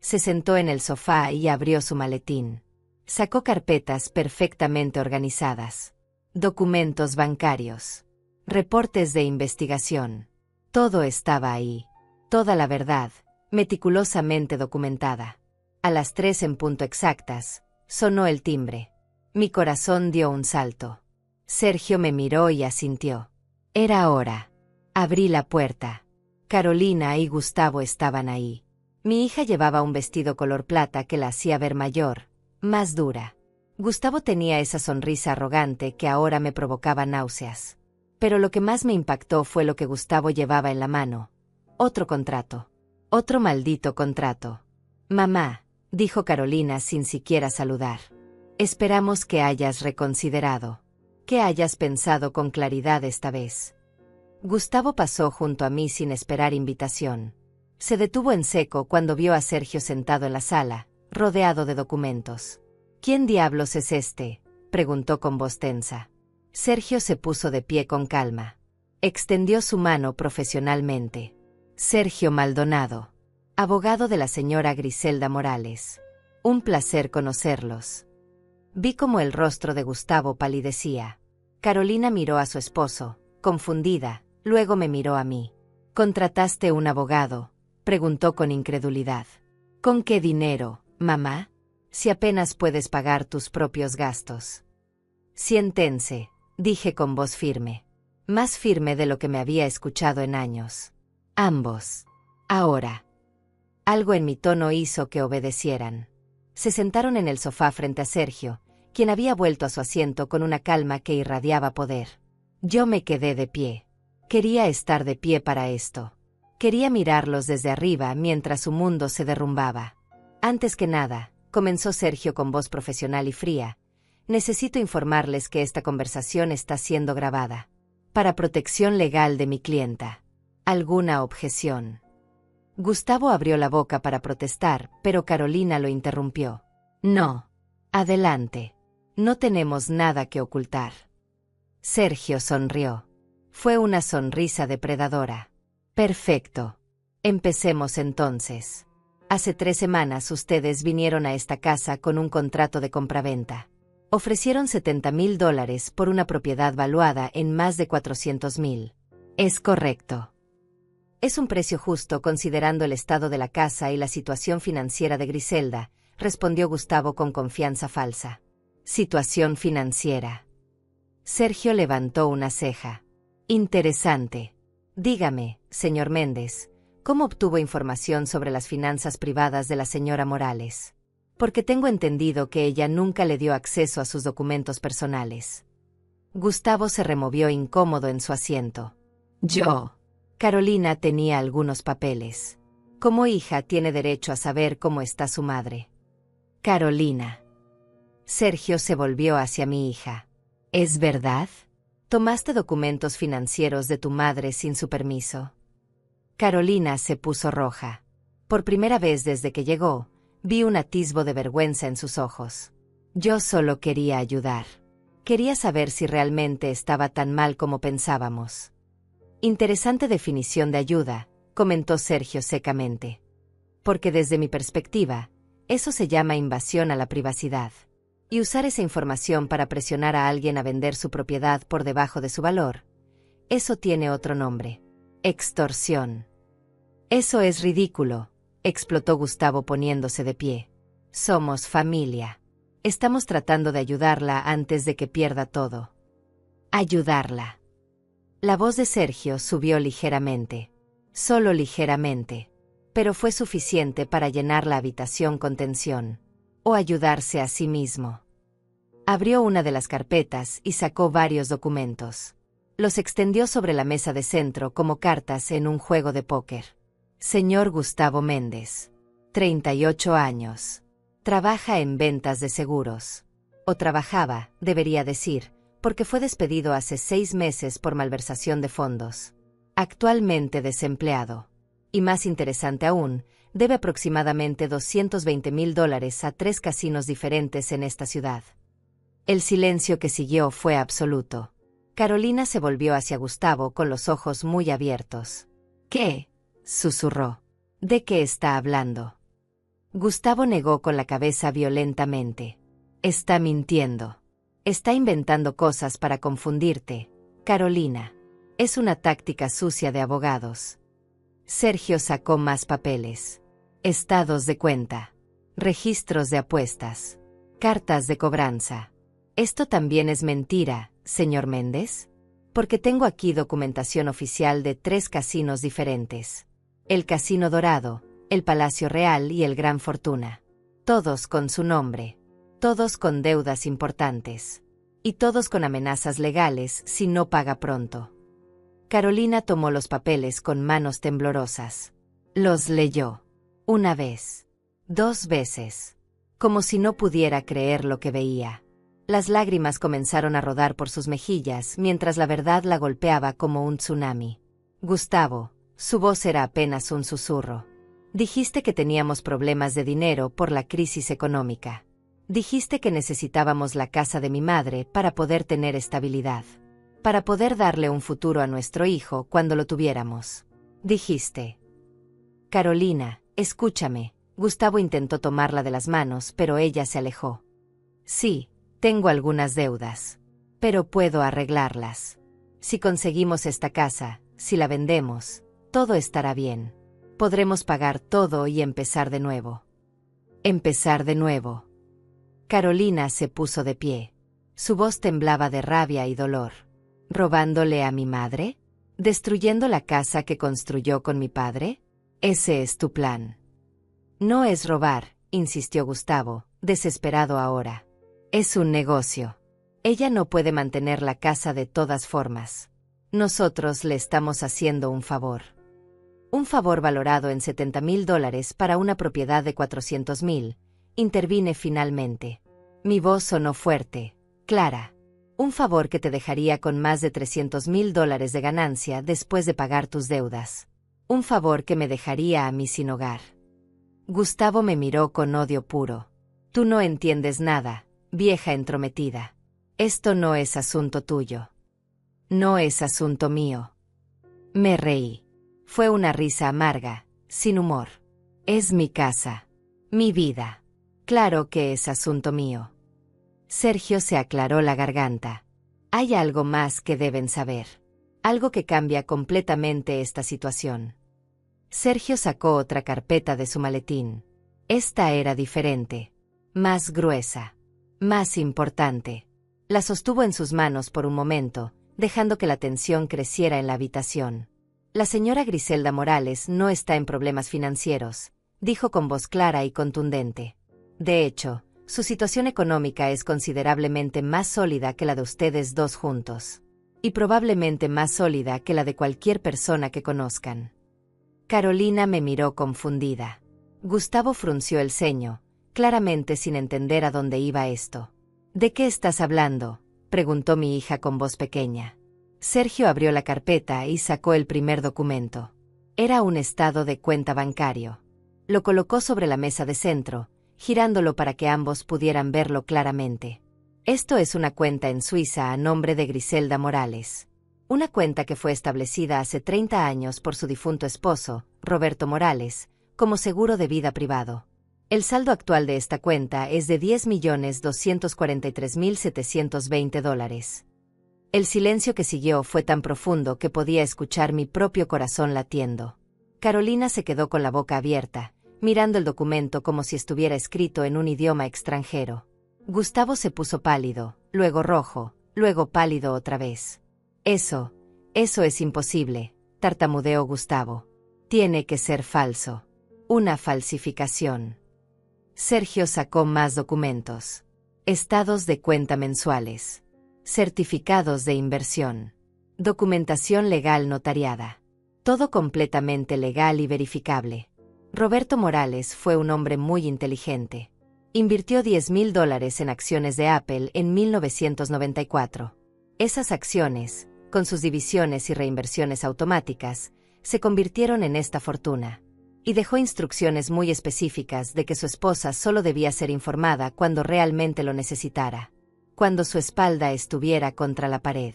Se sentó en el sofá y abrió su maletín. Sacó carpetas perfectamente organizadas. Documentos bancarios. Reportes de investigación. Todo estaba ahí. Toda la verdad, meticulosamente documentada. A las 3 en punto exactas, sonó el timbre. Mi corazón dio un salto. Sergio me miró y asintió. Era hora. Abrí la puerta. Carolina y Gustavo estaban ahí. Mi hija llevaba un vestido color plata que la hacía ver mayor, más dura. Gustavo tenía esa sonrisa arrogante que ahora me provocaba náuseas. Pero lo que más me impactó fue lo que Gustavo llevaba en la mano. Otro contrato. Otro maldito contrato. Mamá, dijo Carolina sin siquiera saludar. Esperamos que hayas reconsiderado. Que hayas pensado con claridad esta vez. Gustavo pasó junto a mí sin esperar invitación. Se detuvo en seco cuando vio a Sergio sentado en la sala, rodeado de documentos. ¿Quién diablos es este?, preguntó con voz tensa. Sergio se puso de pie con calma. Extendió su mano profesionalmente. Sergio Maldonado, abogado de la señora Griselda Morales. Un placer conocerlos. Vi cómo el rostro de Gustavo palidecía. Carolina miró a su esposo, confundida, luego me miró a mí. ¿Contrataste un abogado?, preguntó con incredulidad. ¿Con qué dinero, mamá? Si apenas puedes pagar tus propios gastos. Siéntense, dije con voz firme. Más firme de lo que me había escuchado en años. Ambos. Ahora. Algo en mi tono hizo que obedecieran. Se sentaron en el sofá frente a Sergio, quien había vuelto a su asiento con una calma que irradiaba poder. Yo me quedé de pie. Quería estar de pie para esto. Quería mirarlos desde arriba mientras su mundo se derrumbaba. Antes que nada, comenzó Sergio con voz profesional y fría, necesito informarles que esta conversación está siendo grabada. Para protección legal de mi clienta. ¿Alguna objeción? Gustavo abrió la boca para protestar, pero Carolina lo interrumpió. No. Adelante. No tenemos nada que ocultar. Sergio sonrió. Fue una sonrisa depredadora. Perfecto. Empecemos entonces. Hace 3 semanas ustedes vinieron a esta casa con un contrato de compraventa. Ofrecieron $70,000 por una propiedad valuada en más de $400,000. Es correcto. Es un precio justo considerando el estado de la casa y la situación financiera de Griselda, respondió Gustavo con confianza falsa. Situación financiera. Sergio levantó una ceja. Interesante. Dígame, señor Méndez, ¿cómo obtuvo información sobre las finanzas privadas de la señora Morales? Porque tengo entendido que ella nunca le dio acceso a sus documentos personales. Gustavo se removió incómodo en su asiento. Yo. Carolina tenía algunos papeles. Como hija tiene derecho a saber cómo está su madre. Carolina. Sergio se volvió hacia mi hija. ¿Es verdad? ¿Tomaste documentos financieros de tu madre sin su permiso? Carolina se puso roja. Por primera vez desde que llegó, vi un atisbo de vergüenza en sus ojos. Yo solo quería ayudar. Quería saber si realmente estaba tan mal como pensábamos. Interesante definición de ayuda, comentó Sergio secamente. Porque desde mi perspectiva, eso se llama invasión a la privacidad. Y usar esa información para presionar a alguien a vender su propiedad por debajo de su valor, eso tiene otro nombre. Extorsión. Eso es ridículo, explotó Gustavo poniéndose de pie. Somos familia. Estamos tratando de ayudarla antes de que pierda todo. Ayudarla. La voz de Sergio subió ligeramente. Solo ligeramente. Pero fue suficiente para llenar la habitación con tensión. O ayudarse a sí mismo. Abrió una de las carpetas y sacó varios documentos. Los extendió sobre la mesa de centro como cartas en un juego de póker. Señor Gustavo Méndez. 38 años. Trabaja en ventas de seguros. O trabajaba, debería decir, porque fue despedido hace 6 meses por malversación de fondos. Actualmente desempleado. Y más interesante aún, debe aproximadamente $220,000 a 3 casinos diferentes en esta ciudad. El silencio que siguió fue absoluto. Carolina se volvió hacia Gustavo con los ojos muy abiertos. ¿Qué? Susurró. ¿De qué está hablando? Gustavo negó con la cabeza violentamente. Está mintiendo. Está inventando cosas para confundirte, Carolina. Es una táctica sucia de abogados. Sergio sacó más papeles. Estados de cuenta. Registros de apuestas. Cartas de cobranza. ¿Esto también es mentira, señor Méndez? Porque tengo aquí documentación oficial de 3 casinos diferentes. El Casino Dorado, el Palacio Real y el Gran Fortuna. Todos con su nombre. Todos con deudas importantes. Y todos con amenazas legales si no paga pronto. Carolina tomó los papeles con manos temblorosas. Los leyó. 1 vez. 2 veces. Como si no pudiera creer lo que veía. Las lágrimas comenzaron a rodar por sus mejillas mientras la verdad la golpeaba como un tsunami. Gustavo, su voz era apenas un susurro. Dijiste que teníamos problemas de dinero por la crisis económica. Dijiste que necesitábamos la casa de mi madre para poder tener estabilidad. Para poder darle un futuro a nuestro hijo cuando lo tuviéramos. Dijiste. Carolina, escúchame. Gustavo intentó tomarla de las manos, pero ella se alejó. Sí. Tengo algunas deudas, pero puedo arreglarlas. Si conseguimos esta casa, si la vendemos, todo estará bien. Podremos pagar todo y empezar de nuevo. Empezar de nuevo. Carolina se puso de pie. Su voz temblaba de rabia y dolor. ¿Robándole a mi madre? ¿Destruyendo la casa que construyó con mi padre? Ese es tu plan. No es robar, insistió Gustavo, desesperado ahora. Es un negocio. Ella no puede mantener la casa de todas formas. Nosotros le estamos haciendo un favor. Un favor valorado en $70,000 para una propiedad de $400,000. Intervine finalmente. Mi voz sonó fuerte, clara. Un favor que te dejaría con más de $300,000 de ganancia después de pagar tus deudas. Un favor que me dejaría a mí sin hogar. Gustavo me miró con odio puro. Tú no entiendes nada, vieja entrometida. Esto no es asunto tuyo. No es asunto mío. Me reí. Fue una risa amarga, sin humor. Es mi casa. Mi vida. Claro que es asunto mío. Sergio se aclaró la garganta. Hay algo más que deben saber. Algo que cambia completamente esta situación. Sergio sacó otra carpeta de su maletín. Esta era diferente. Más gruesa. Más importante. La sostuvo en sus manos por un momento, dejando que la tensión creciera en la habitación. La señora Griselda Morales no está en problemas financieros, dijo con voz clara y contundente. De hecho, su situación económica es considerablemente más sólida que la de ustedes dos juntos. Y probablemente más sólida que la de cualquier persona que conozcan. Carolina me miró confundida. Gustavo frunció el ceño, claramente sin entender a dónde iba esto. ¿De qué estás hablando?, preguntó mi hija con voz pequeña. Sergio abrió la carpeta y sacó el primer documento. Era un estado de cuenta bancario. Lo colocó sobre la mesa de centro, girándolo para que ambos pudieran verlo claramente. Esto es una cuenta en Suiza a nombre de Griselda Morales. Una cuenta que fue establecida hace 30 años por su difunto esposo, Roberto Morales, como seguro de vida privado. El saldo actual de esta cuenta es de $10,243,720. El silencio que siguió fue tan profundo que podía escuchar mi propio corazón latiendo. Carolina se quedó con la boca abierta, mirando el documento como si estuviera escrito en un idioma extranjero. Gustavo se puso pálido, luego rojo, luego pálido otra vez. Eso es imposible, tartamudeó Gustavo. Tiene que ser falso. Una falsificación. Sergio sacó más documentos. Estados de cuenta mensuales. Certificados de inversión. Documentación legal notariada. Todo completamente legal y verificable. Roberto Morales fue un hombre muy inteligente. Invirtió $10,000 en acciones de Apple en 1994. Esas acciones, con sus divisiones y reinversiones automáticas, se convirtieron en esta fortuna. Y dejó instrucciones muy específicas de que su esposa solo debía ser informada cuando realmente lo necesitara. Cuando su espalda estuviera contra la pared.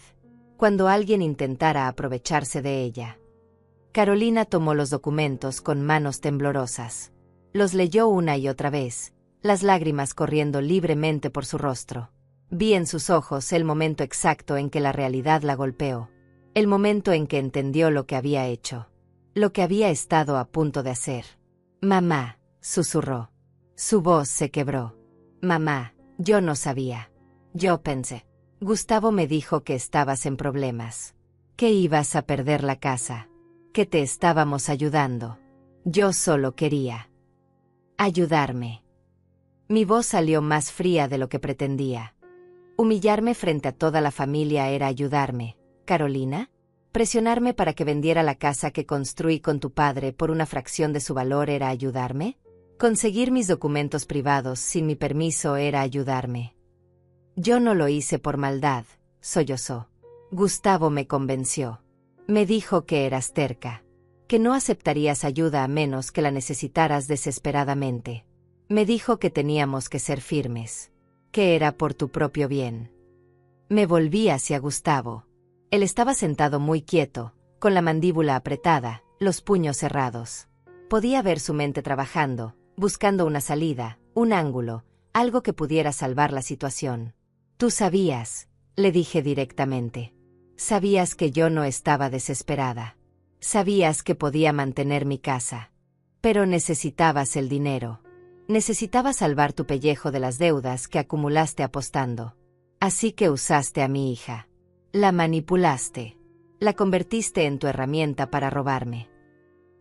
Cuando alguien intentara aprovecharse de ella. Carolina tomó los documentos con manos temblorosas. Los leyó una y otra vez, las lágrimas corriendo libremente por su rostro. Vi en sus ojos el momento exacto en que la realidad la golpeó. El momento en que entendió lo que había hecho. Lo que había estado a punto de hacer. «Mamá», susurró. Su voz se quebró. «Mamá, yo no sabía. Yo pensé. Gustavo me dijo que estabas en problemas. Que ibas a perder la casa. Que te estábamos ayudando. Yo solo quería ayudarme». Mi voz salió más fría de lo que pretendía. Humillarme frente a toda la familia era ayudarme, Carolina. ¿Presionarme para que vendiera la casa que construí con tu padre por una fracción de su valor era ayudarme? ¿Conseguir mis documentos privados sin mi permiso era ayudarme? Yo no lo hice por maldad, sollozó. Gustavo me convenció. Me dijo que eras terca. Que no aceptarías ayuda a menos que la necesitaras desesperadamente. Me dijo que teníamos que ser firmes. Que era por tu propio bien. Me volví hacia Gustavo. Él estaba sentado muy quieto, con la mandíbula apretada, los puños cerrados. Podía ver su mente trabajando, buscando una salida, un ángulo, algo que pudiera salvar la situación. Tú sabías, le dije directamente. Sabías que yo no estaba desesperada. Sabías que podía mantener mi casa. Pero necesitabas el dinero. Necesitabas salvar tu pellejo de las deudas que acumulaste apostando. Así que usaste a mi hija. La manipulaste. La convertiste en tu herramienta para robarme.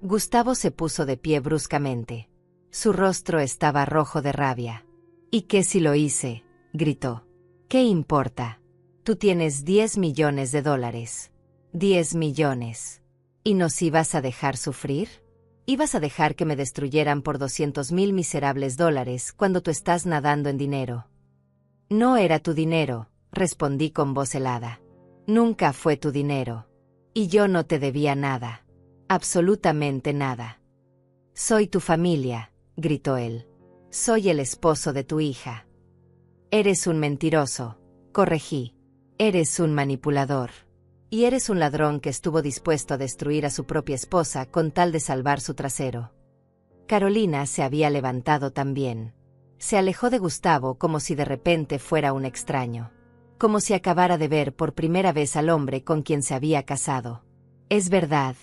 Gustavo se puso de pie bruscamente. Su rostro estaba rojo de rabia. ¿Y qué si lo hice?, gritó. ¿Qué importa? Tú tienes $10 millones. $10 millones. ¿Y nos ibas a dejar sufrir? ¿Ibas a dejar que me destruyeran por $200,000 miserables cuando tú estás nadando en dinero? No era tu dinero, respondí con voz helada. Nunca fue tu dinero. Y yo no te debía nada. Absolutamente nada. Soy tu familia, gritó él. Soy el esposo de tu hija. Eres un mentiroso, corregí. Eres un manipulador. Y eres un ladrón que estuvo dispuesto a destruir a su propia esposa con tal de salvar su trasero. Carolina se había levantado también. Se alejó de Gustavo como si de repente fuera un extraño. Como si acabara de ver por primera vez al hombre con quien se había casado. ¿Es verdad?,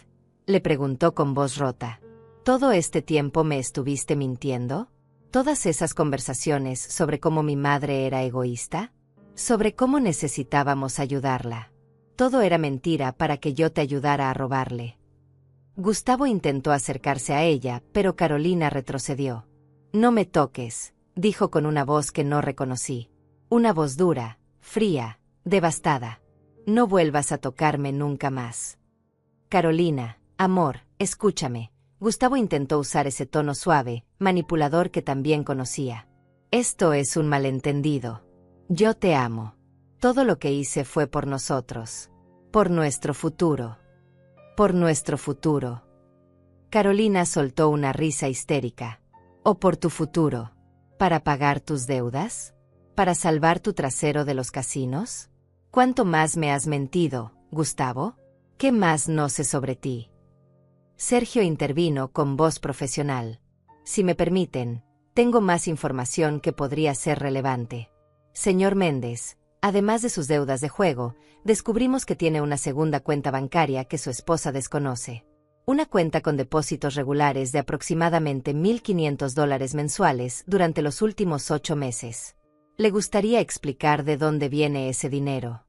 le preguntó con voz rota. ¿Todo este tiempo me estuviste mintiendo? ¿Todas esas conversaciones sobre cómo mi madre era egoísta? ¿Sobre cómo necesitábamos ayudarla? Todo era mentira para que yo te ayudara a robarle. Gustavo intentó acercarse a ella, pero Carolina retrocedió. No me toques, dijo con una voz que no reconocí. Una voz dura, fría, devastada. No vuelvas a tocarme nunca más. Carolina, amor, escúchame. Gustavo intentó usar ese tono suave, manipulador que también conocía. Esto es un malentendido. Yo te amo. Todo lo que hice fue por nosotros. Por nuestro futuro. Por nuestro futuro. Carolina soltó una risa histérica. ¿O por tu futuro? ¿Para pagar tus deudas? ¿Para salvar tu trasero de los casinos? ¿Cuánto más me has mentido, Gustavo? ¿Qué más no sé sobre ti? Sergio intervino con voz profesional. Si me permiten, tengo más información que podría ser relevante. Señor Méndez, además de sus deudas de juego, descubrimos que tiene una segunda cuenta bancaria que su esposa desconoce. Una cuenta con depósitos regulares de aproximadamente $1,500 mensuales durante los últimos 8 meses. ¿Le gustaría explicar de dónde viene ese dinero?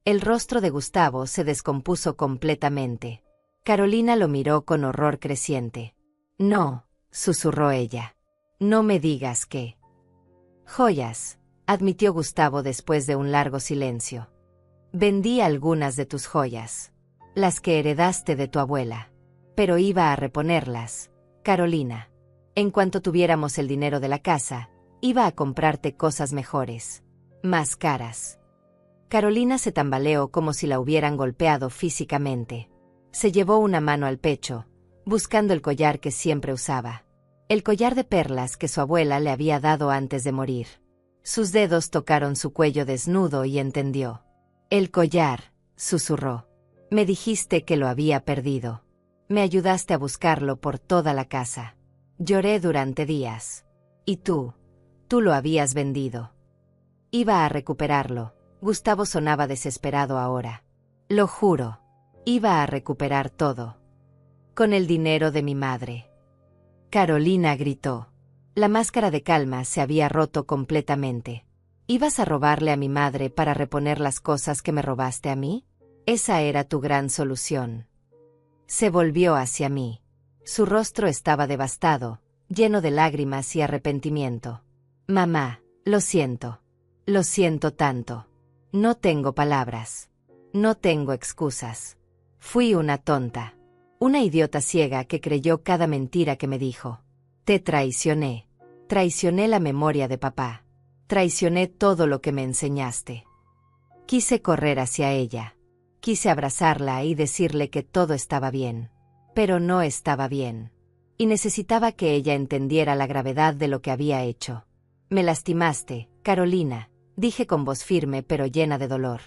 El rostro de Gustavo se descompuso completamente. Carolina lo miró con horror creciente. No, susurró ella. No me digas que... Joyas, admitió Gustavo después de un largo silencio. Vendí algunas de tus joyas. Las que heredaste de tu abuela. Pero iba a reponerlas, Carolina. En cuanto tuviéramos el dinero de la casa, iba a comprarte cosas mejores. Más caras. Carolina se tambaleó como si la hubieran golpeado físicamente. Se llevó una mano al pecho, buscando el collar que siempre usaba. El collar de perlas que su abuela le había dado antes de morir. Sus dedos tocaron su cuello desnudo y entendió. El collar, susurró. Me dijiste que lo había perdido. Me ayudaste a buscarlo por toda la casa. Lloré durante días. Y tú lo habías vendido. Iba a recuperarlo. Gustavo sonaba desesperado ahora. Lo juro. Iba a recuperar todo. Con el dinero de mi madre. Carolina gritó. La máscara de calma se había roto completamente. ¿Ibas a robarle a mi madre para reponer las cosas que me robaste a mí? Esa era tu gran solución. Se volvió hacia mí. Su rostro estaba devastado, lleno de lágrimas y arrepentimiento. Mamá, lo siento. Lo siento tanto. No tengo palabras. No tengo excusas. Fui una tonta. Una idiota ciega que creyó cada mentira que me dijo. Te traicioné. Traicioné la memoria de papá. Traicioné todo lo que me enseñaste. Quise correr hacia ella. Quise abrazarla y decirle que todo estaba bien. Pero no estaba bien. Y necesitaba que ella entendiera la gravedad de lo que había hecho. Me lastimaste, Carolina, dije con voz firme pero llena de dolor.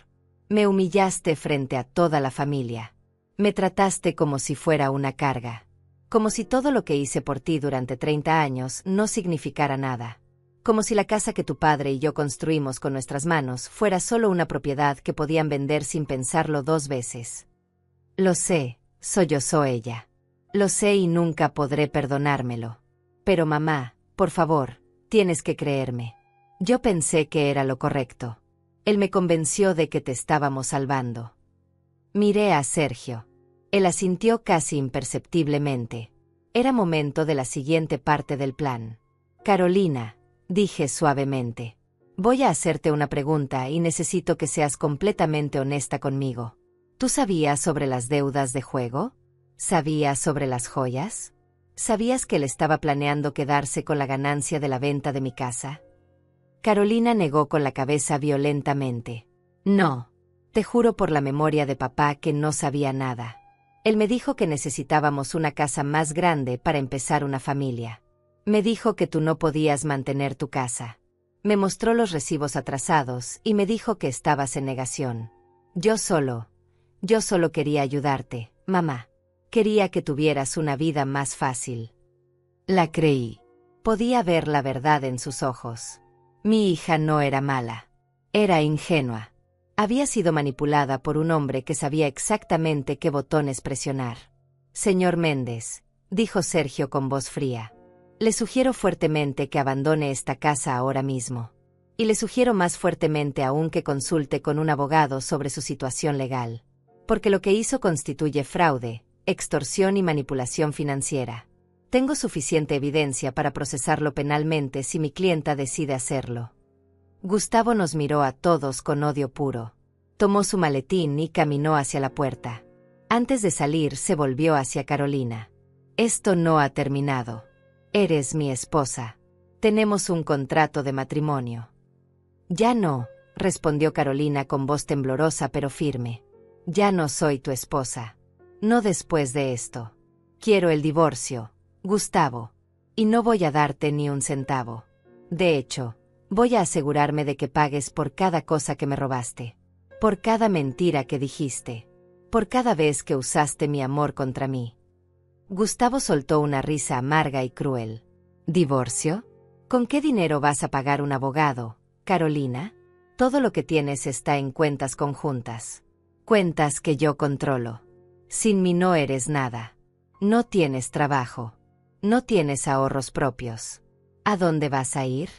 Me humillaste frente a toda la familia. Me trataste como si fuera una carga. Como si todo lo que hice por ti durante 30 años no significara nada. Como si la casa que tu padre y yo construimos con nuestras manos fuera solo una propiedad que podían vender sin pensarlo 2 veces. Lo sé, sollozó ella. Lo sé y nunca podré perdonármelo. Pero mamá, por favor, tienes que creerme. Yo pensé que era lo correcto. Él me convenció de que te estábamos salvando. Miré a Sergio. Él asintió casi imperceptiblemente. Era momento de la siguiente parte del plan. Carolina, dije suavemente. Voy a hacerte una pregunta y necesito que seas completamente honesta conmigo. ¿Tú sabías sobre las deudas de juego? ¿Sabías sobre las joyas? ¿Sabías que él estaba planeando quedarse con la ganancia de la venta de mi casa? Carolina negó con la cabeza violentamente. No. Te juro por la memoria de papá que no sabía nada. Él me dijo que necesitábamos una casa más grande para empezar una familia. Me dijo que tú no podías mantener tu casa. Me mostró los recibos atrasados y me dijo que estabas en negación. Yo solo quería ayudarte, mamá. Quería que tuvieras una vida más fácil. La creí. Podía ver la verdad en sus ojos. Mi hija no era mala. Era ingenua. Había sido manipulada por un hombre que sabía exactamente qué botones presionar. Señor Méndez, dijo Sergio con voz fría. Le sugiero fuertemente que abandone esta casa ahora mismo. Y le sugiero más fuertemente aún que consulte con un abogado sobre su situación legal. Porque lo que hizo constituye fraude, extorsión y manipulación financiera. Tengo suficiente evidencia para procesarlo penalmente si mi clienta decide hacerlo. Gustavo nos miró a todos con odio puro. Tomó su maletín y caminó hacia la puerta. Antes de salir se volvió hacia Carolina. Esto no ha terminado. Eres mi esposa. Tenemos un contrato de matrimonio. Ya no, respondió Carolina con voz temblorosa pero firme. Ya no soy tu esposa. No después de esto. Quiero el divorcio, Gustavo. Y no voy a darte ni un centavo. De hecho, voy a asegurarme de que pagues por cada cosa que me robaste. Por cada mentira que dijiste. Por cada vez que usaste mi amor contra mí. Gustavo soltó una risa amarga y cruel. ¿Divorcio? ¿Con qué dinero vas a pagar un abogado, Carolina? Todo lo que tienes está en cuentas conjuntas. Cuentas que yo controlo. Sin mí no eres nada. No tienes trabajo. No tienes ahorros propios. ¿A dónde vas a ir?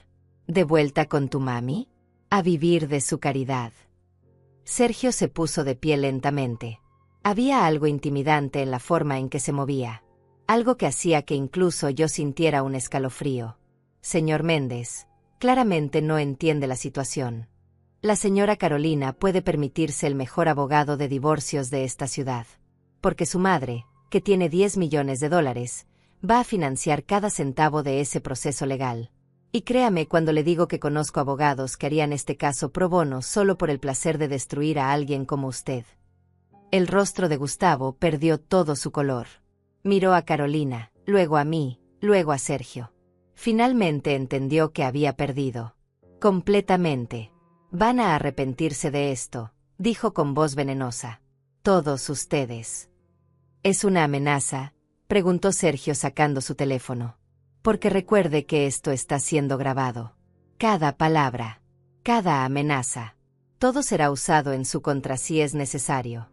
¿De vuelta con tu mami? A vivir de su caridad. Sergio se puso de pie lentamente. Había algo intimidante en la forma en que se movía. Algo que hacía que incluso yo sintiera un escalofrío. Señor Méndez, claramente no entiende la situación. La señora Carolina puede permitirse el mejor abogado de divorcios de esta ciudad. Porque su madre, que tiene 10 millones de dólares, va a financiar cada centavo de ese proceso legal. Y créame cuando le digo que conozco abogados que harían este caso pro bono solo por el placer de destruir a alguien como usted. El rostro de Gustavo perdió todo su color. Miró a Carolina, luego a mí, luego a Sergio. Finalmente entendió que había perdido. Completamente. Van a arrepentirse de esto, dijo con voz venenosa. Todos ustedes. ¿Es una amenaza?, preguntó Sergio sacando su teléfono. Porque recuerde que esto está siendo grabado. Cada palabra, cada amenaza, todo será usado en su contra si es necesario.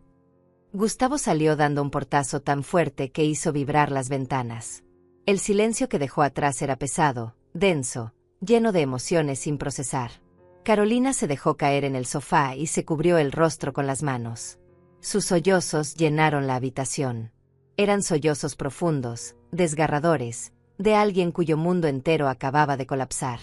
Gustavo salió dando un portazo tan fuerte que hizo vibrar las ventanas. El silencio que dejó atrás era pesado, denso, lleno de emociones sin procesar. Carolina se dejó caer en el sofá y se cubrió el rostro con las manos. Sus sollozos llenaron la habitación. Eran sollozos profundos, desgarradores, de alguien cuyo mundo entero acababa de colapsar.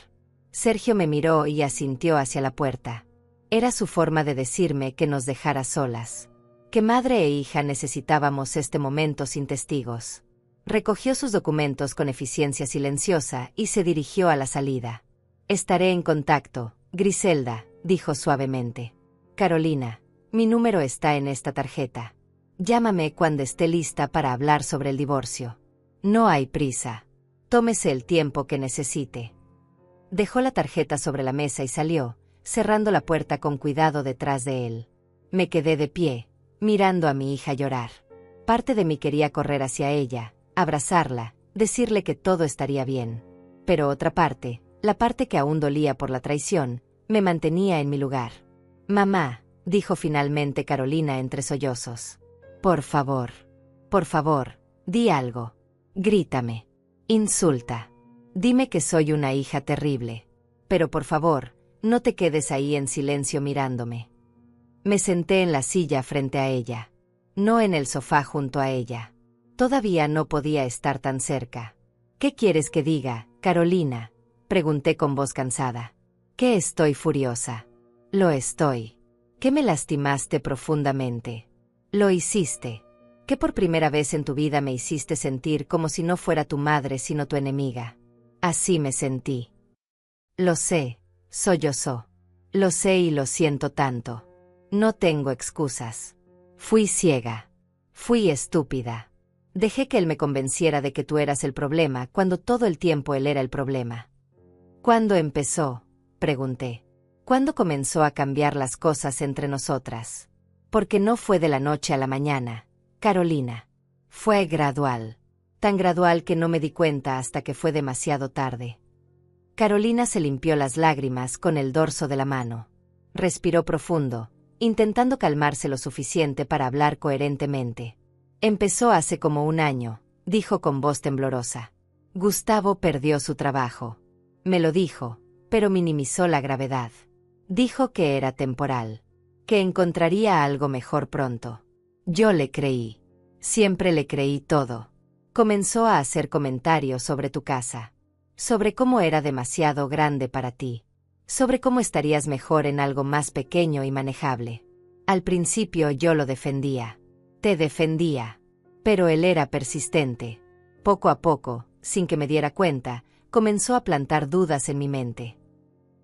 Sergio me miró y asintió hacia la puerta. Era su forma de decirme que nos dejara solas. Que madre e hija necesitábamos este momento sin testigos. Recogió sus documentos con eficiencia silenciosa y se dirigió a la salida. Estaré en contacto, Griselda, dijo suavemente. Carolina, mi número está en esta tarjeta. Llámame cuando esté lista para hablar sobre el divorcio. No hay prisa. Tómese el tiempo que necesite. Dejó la tarjeta sobre la mesa y salió, cerrando la puerta con cuidado detrás de él. Me quedé de pie, mirando a mi hija llorar. Parte de mí quería correr hacia ella, abrazarla, decirle que todo estaría bien. Pero otra parte, la parte que aún dolía por la traición, me mantenía en mi lugar. Mamá, dijo finalmente Carolina entre sollozos. Por favor, di algo. Grítame. Insulta. Dime que soy una hija terrible. Pero por favor, no te quedes ahí en silencio mirándome. Me senté en la silla frente a ella. No en el sofá junto a ella. Todavía no podía estar tan cerca. ¿Qué quieres que diga, Carolina?, pregunté con voz cansada. Que estoy furiosa. Lo estoy. Que me lastimaste profundamente. Lo hiciste. Que por primera vez en tu vida me hiciste sentir como si no fuera tu madre sino tu enemiga. Así me sentí. Lo sé, sollozó. Lo sé y lo siento tanto. No tengo excusas. Fui ciega. Fui estúpida. Dejé que él me convenciera de que tú eras el problema cuando todo el tiempo él era el problema. ¿Cuándo empezó?, pregunté. ¿Cuándo comenzó a cambiar las cosas entre nosotras? Porque no fue de la noche a la mañana, Carolina. Fue gradual. Tan gradual que no me di cuenta hasta que fue demasiado tarde. Carolina se limpió las lágrimas con el dorso de la mano. Respiró profundo, intentando calmarse lo suficiente para hablar coherentemente. Empezó hace como un año, dijo con voz temblorosa. Gustavo perdió su trabajo. Me lo dijo, pero minimizó la gravedad. Dijo que era temporal, que encontraría algo mejor pronto. Yo le creí. Siempre le creí todo. Comenzó a hacer comentarios sobre tu casa, sobre cómo era demasiado grande para ti, sobre cómo estarías mejor en algo más pequeño y manejable. Al principio yo lo defendía. Te defendía. Pero él era persistente. Poco a poco, sin que me diera cuenta, comenzó a plantar dudas en mi mente.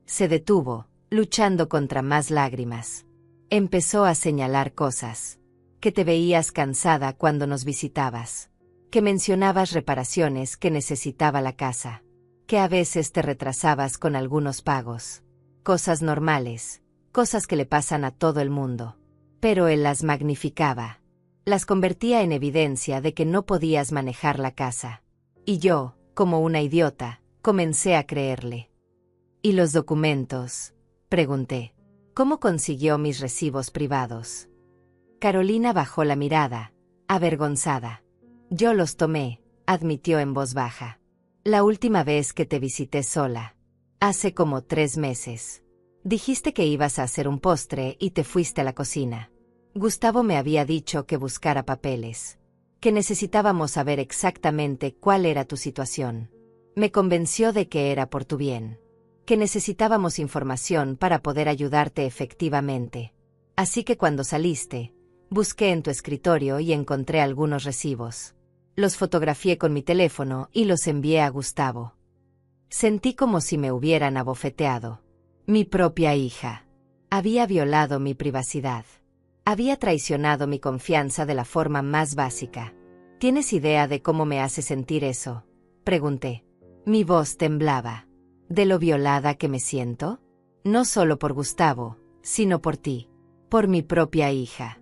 Se detuvo, luchando contra más lágrimas. Empezó a señalar cosas. Que te veías cansada cuando nos visitabas. Que mencionabas reparaciones que necesitaba la casa. Que a veces te retrasabas con algunos pagos. Cosas normales, cosas que le pasan a todo el mundo. Pero él las magnificaba. Las convertía en evidencia de que no podías manejar la casa. Y yo, como una idiota, comencé a creerle. ¿Y los documentos?, pregunté. ¿Cómo consiguió mis recibos privados? Carolina bajó la mirada, avergonzada. Yo los tomé, admitió en voz baja. La última vez que te visité sola. Hace como 3 meses. Dijiste que ibas a hacer un postre y te fuiste a la cocina. Gustavo me había dicho que buscara papeles. Que necesitábamos saber exactamente cuál era tu situación. Me convenció de que era por tu bien. Que necesitábamos información para poder ayudarte efectivamente. Así que cuando saliste, busqué en tu escritorio y encontré algunos recibos. Los fotografié con mi teléfono y los envié a Gustavo. Sentí como si me hubieran abofeteado. Mi propia hija. Había violado mi privacidad. Había traicionado mi confianza de la forma más básica. ¿Tienes idea de cómo me hace sentir eso?, pregunté. Mi voz temblaba. ¿De lo violada que me siento? No solo por Gustavo, sino por ti. Por mi propia hija.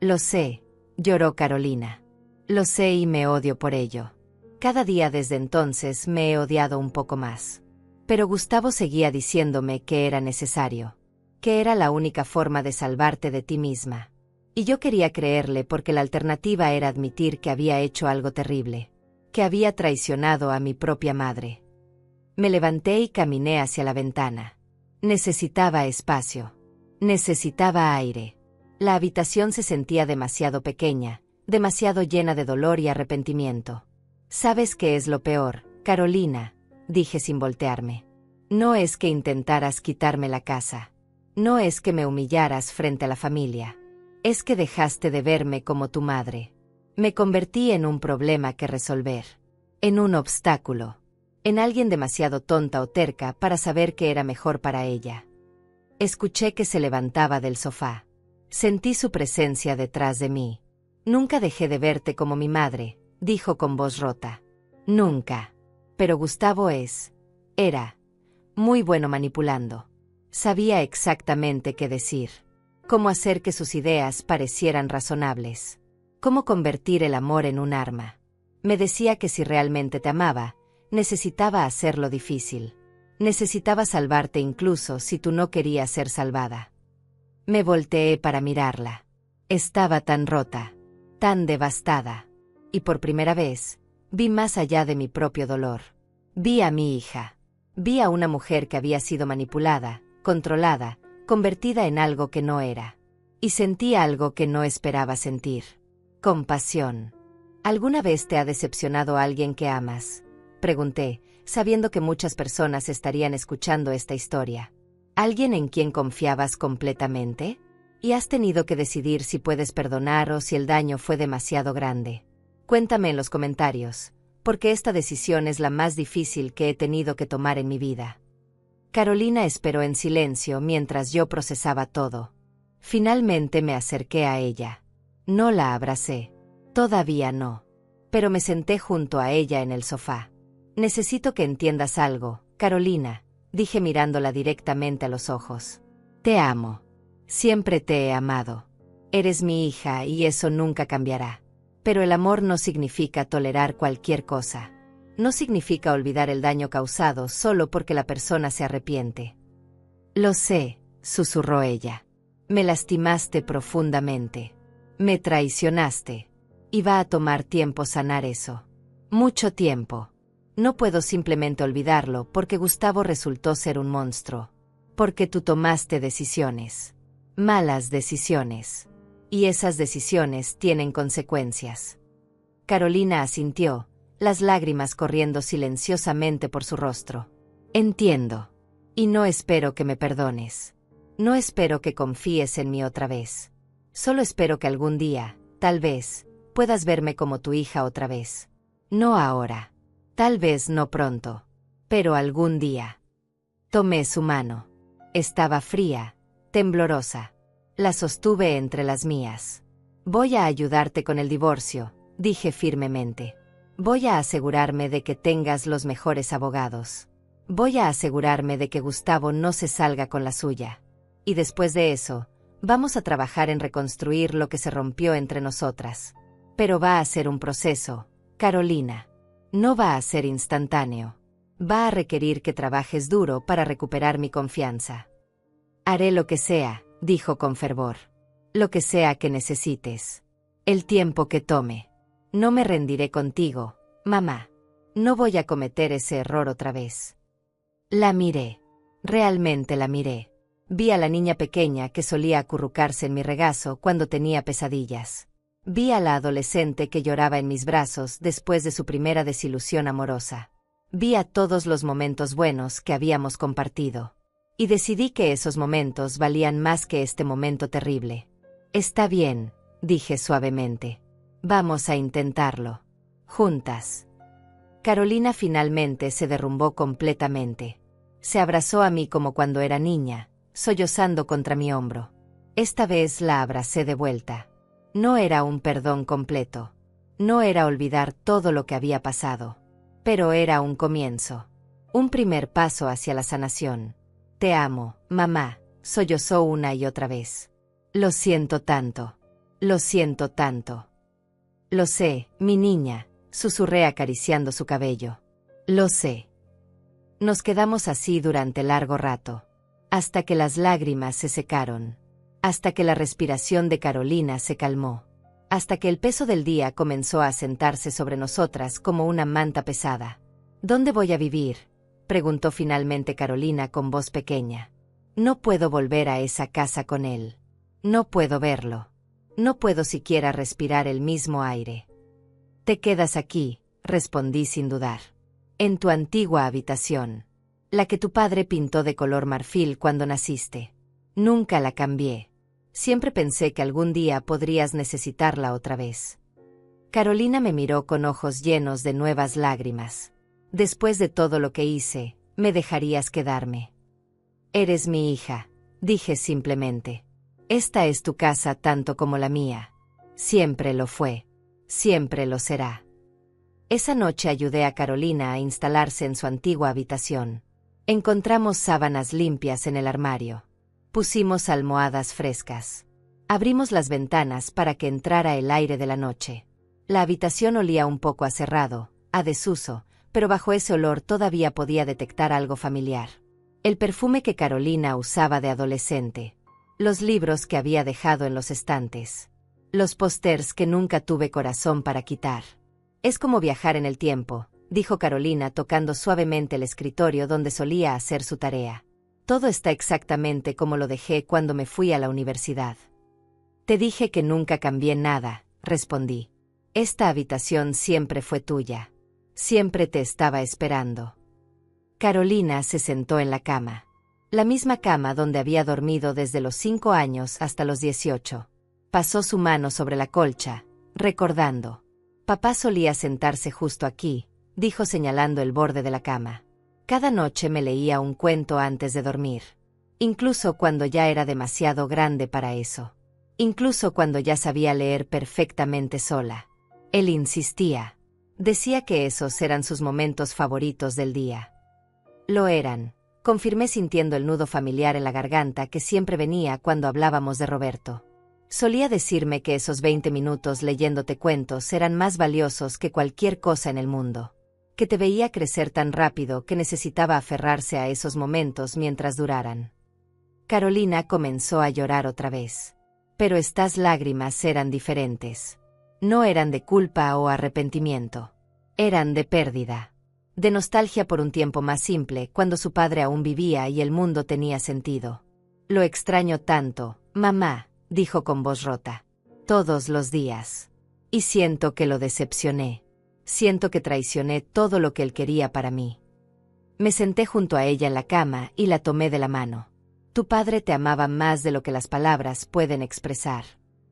Lo sé, lloró Carolina. Lo sé y me odio por ello. Cada día desde entonces me he odiado un poco más. Pero Gustavo seguía diciéndome que era necesario. Que era la única forma de salvarte de ti misma. Y yo quería creerle porque la alternativa era admitir que había hecho algo terrible. Que había traicionado a mi propia madre. Me levanté y caminé hacia la ventana. Necesitaba espacio. Necesitaba aire. La habitación se sentía demasiado pequeña, demasiado llena de dolor y arrepentimiento. ¿Sabes qué es lo peor, Carolina?, dije sin voltearme. No es que intentaras quitarme la casa. No es que me humillaras frente a la familia. Es que dejaste de verme como tu madre. Me convertí en un problema que resolver. En un obstáculo. En alguien demasiado tonta o terca para saber que era mejor para ella. Escuché que se levantaba del sofá. Sentí su presencia detrás de mí. Nunca dejé de verte como mi madre, dijo con voz rota. Nunca. Pero Gustavo era muy bueno manipulando. Sabía exactamente qué decir. Cómo hacer que sus ideas parecieran razonables. Cómo convertir el amor en un arma. Me decía que si realmente te amaba, necesitaba hacerlo difícil. Necesitaba salvarte incluso si tú no querías ser salvada. Me volteé para mirarla. Estaba tan rota, tan devastada. Y por primera vez, vi más allá de mi propio dolor. Vi a mi hija. Vi a una mujer que había sido manipulada, controlada, convertida en algo que no era. Y sentí algo que no esperaba sentir. Compasión. ¿Alguna vez te ha decepcionado alguien que amas?, pregunté, sabiendo que muchas personas estarían escuchando esta historia. ¿Alguien en quien confiabas completamente? ¿Y has tenido que decidir si puedes perdonar o si el daño fue demasiado grande? Cuéntame en los comentarios, porque esta decisión es la más difícil que he tenido que tomar en mi vida. Carolina esperó en silencio mientras yo procesaba todo. Finalmente me acerqué a ella. No la abracé. Todavía no. Pero me senté junto a ella en el sofá. Necesito que entiendas algo, Carolina, dije mirándola directamente a los ojos. Te amo. Siempre te he amado. Eres mi hija y eso nunca cambiará. Pero el amor no significa tolerar cualquier cosa. No significa olvidar el daño causado solo porque la persona se arrepiente. Lo sé, susurró ella. Me lastimaste profundamente. Me traicionaste. Y va a tomar tiempo sanar eso. Mucho tiempo. No puedo simplemente olvidarlo porque Gustavo resultó ser un monstruo. Porque tú tomaste decisiones. Malas decisiones. Y esas decisiones tienen consecuencias. Carolina asintió, las lágrimas corriendo silenciosamente por su rostro. Entiendo. Y no espero que me perdones. No espero que confíes en mí otra vez. Solo espero que algún día, tal vez, puedas verme como tu hija otra vez. No ahora. Tal vez no pronto. Pero algún día. Tomé su mano. Estaba fría, temblorosa. La sostuve entre las mías. Voy a ayudarte con el divorcio, dije firmemente. Voy a asegurarme de que tengas los mejores abogados. Voy a asegurarme de que Gustavo no se salga con la suya. Y después de eso, vamos a trabajar en reconstruir lo que se rompió entre nosotras. Pero va a ser un proceso, Carolina. No va a ser instantáneo. Va a requerir que trabajes duro para recuperar mi confianza. Haré lo que sea, dijo con fervor. Lo que sea que necesites. El tiempo que tome. No me rendiré contigo, mamá. No voy a cometer ese error otra vez. La miré. Realmente la miré. Vi a la niña pequeña que solía acurrucarse en mi regazo cuando tenía pesadillas. Vi a la adolescente que lloraba en mis brazos después de su primera desilusión amorosa. Vi a todos los momentos buenos que habíamos compartido. Y decidí que esos momentos valían más que este momento terrible. Está bien, dije suavemente. Vamos a intentarlo. Juntas. Carolina finalmente se derrumbó completamente. Se abrazó a mí como cuando era niña, sollozando contra mi hombro. Esta vez la abracé de vuelta. No era un perdón completo. No era olvidar todo lo que había pasado. Pero era un comienzo. Un primer paso hacia la sanación. Te amo, mamá, sollozó una y otra vez. Lo siento tanto. Lo siento tanto. Lo sé, mi niña, susurré acariciando su cabello. Lo sé. Nos quedamos así durante largo rato. Hasta que las lágrimas se secaron. Hasta que la respiración de Carolina se calmó. Hasta que el peso del día comenzó a sentarse sobre nosotras como una manta pesada. ¿Dónde voy a vivir?, preguntó finalmente Carolina con voz pequeña. No puedo volver a esa casa con él. No puedo verlo. No puedo siquiera respirar el mismo aire. Te quedas aquí, respondí sin dudar. En tu antigua habitación. La que tu padre pintó de color marfil cuando naciste. Nunca la cambié. Siempre pensé que algún día podrías necesitarla otra vez. Carolina me miró con ojos llenos de nuevas lágrimas. Después de todo lo que hice, ¿me dejarías quedarme? Eres mi hija, dije simplemente. Esta es tu casa tanto como la mía. Siempre lo fue. Siempre lo será. Esa noche ayudé a Carolina a instalarse en su antigua habitación. Encontramos sábanas limpias en el armario. Pusimos almohadas frescas. Abrimos las ventanas para que entrara el aire de la noche. La habitación olía un poco a cerrado, a desuso, pero bajo ese olor todavía podía detectar algo familiar. El perfume que Carolina usaba de adolescente. Los libros que había dejado en los estantes. Los pósters que nunca tuve corazón para quitar. Es como viajar en el tiempo, dijo Carolina tocando suavemente el escritorio donde solía hacer su tarea. Todo está exactamente como lo dejé cuando me fui a la universidad. Te dije que nunca cambié nada, respondí. Esta habitación siempre fue tuya. Siempre te estaba esperando. Carolina se sentó en la cama. La misma cama donde había dormido desde los 5 años hasta los 18. Pasó su mano sobre la colcha, recordando. Papá solía sentarse justo aquí, dijo señalando el borde de la cama. Cada noche me leía un cuento antes de dormir. Incluso cuando ya era demasiado grande para eso. Incluso cuando ya sabía leer perfectamente sola. Él insistía. Decía que esos eran sus momentos favoritos del día. Lo eran, confirmé sintiendo el nudo familiar en la garganta que siempre venía cuando hablábamos de Roberto. Solía decirme que esos 20 minutos leyéndote cuentos eran más valiosos que cualquier cosa en el mundo. Que te veía crecer tan rápido que necesitaba aferrarse a esos momentos mientras duraran. Carolina comenzó a llorar otra vez. Pero estas lágrimas eran diferentes. No eran de culpa o arrepentimiento. Eran de pérdida. De nostalgia por un tiempo más simple, cuando su padre aún vivía y el mundo tenía sentido. Lo extraño tanto, mamá, dijo con voz rota. Todos los días. Y siento que lo decepcioné. Siento que traicioné todo lo que él quería para mí. Me senté junto a ella en la cama y la tomé de la mano. Tu padre te amaba más de lo que las palabras pueden expresar.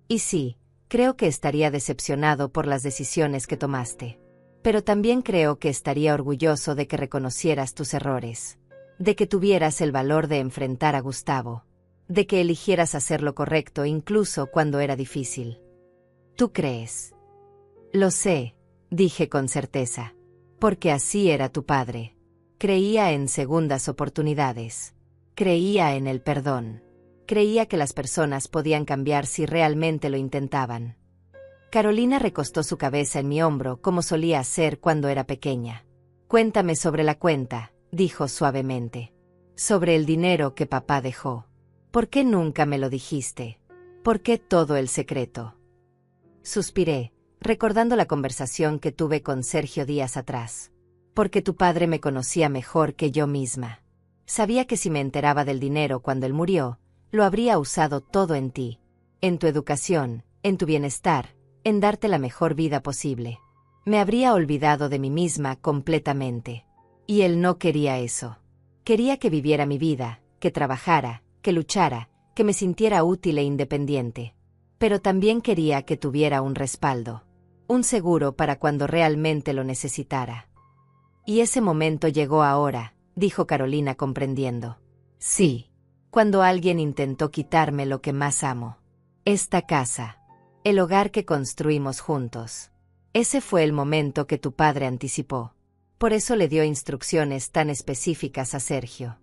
Y sí, creo que estaría decepcionado por las decisiones que tomaste. Pero también creo que estaría orgulloso de que reconocieras tus errores. De que tuvieras el valor de enfrentar a Gustavo. De que eligieras hacer lo correcto incluso cuando era difícil. ¿Tú crees? Lo sé, dije con certeza. Porque así era tu padre. Creía en segundas oportunidades. Creía en el perdón. Creía que las personas podían cambiar si realmente lo intentaban. Carolina recostó su cabeza en mi hombro como solía hacer cuando era pequeña. Cuéntame sobre la cuenta, dijo suavemente. Sobre el dinero que papá dejó. ¿Por qué nunca me lo dijiste? ¿Por qué todo el secreto? Suspiré, recordando la conversación que tuve con Sergio días atrás. Porque tu padre me conocía mejor que yo misma. Sabía que si me enteraba del dinero cuando él murió, lo habría usado todo en ti. En tu educación, en tu bienestar, en darte la mejor vida posible. Me habría olvidado de mí misma completamente. Y él no quería eso. Quería que viviera mi vida, que trabajara, que luchara, que me sintiera útil e independiente. Pero también quería que tuviera un respaldo. Un seguro para cuando realmente lo necesitara. Y ese momento llegó ahora, dijo Carolina comprendiendo. Sí. Cuando alguien intentó quitarme lo que más amo. Esta casa. El hogar que construimos juntos. Ese fue el momento que tu padre anticipó. Por eso le dio instrucciones tan específicas a Sergio.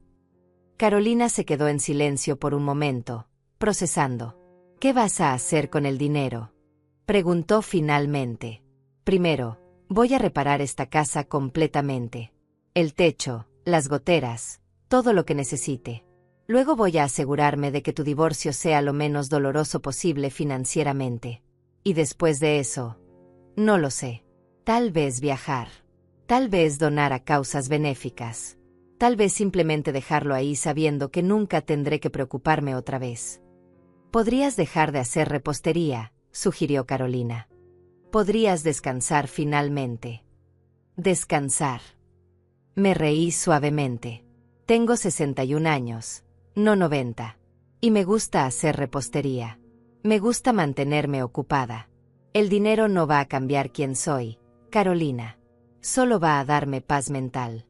Carolina se quedó en silencio por un momento, procesando. ¿Qué vas a hacer con el dinero? Preguntó finalmente. Primero, voy a reparar esta casa completamente. El techo, las goteras, todo lo que necesite. Luego voy a asegurarme de que tu divorcio sea lo menos doloroso posible financieramente. Y después de eso, no lo sé. Tal vez viajar. Tal vez donar a causas benéficas. Tal vez simplemente dejarlo ahí sabiendo que nunca tendré que preocuparme otra vez. Podrías dejar de hacer repostería, sugirió Carolina. Podrías descansar finalmente. Descansar. Me reí suavemente. Tengo 61 años, no 90. Y me gusta hacer repostería. Me gusta mantenerme ocupada. El dinero no va a cambiar quién soy, Carolina. Solo va a darme paz mental.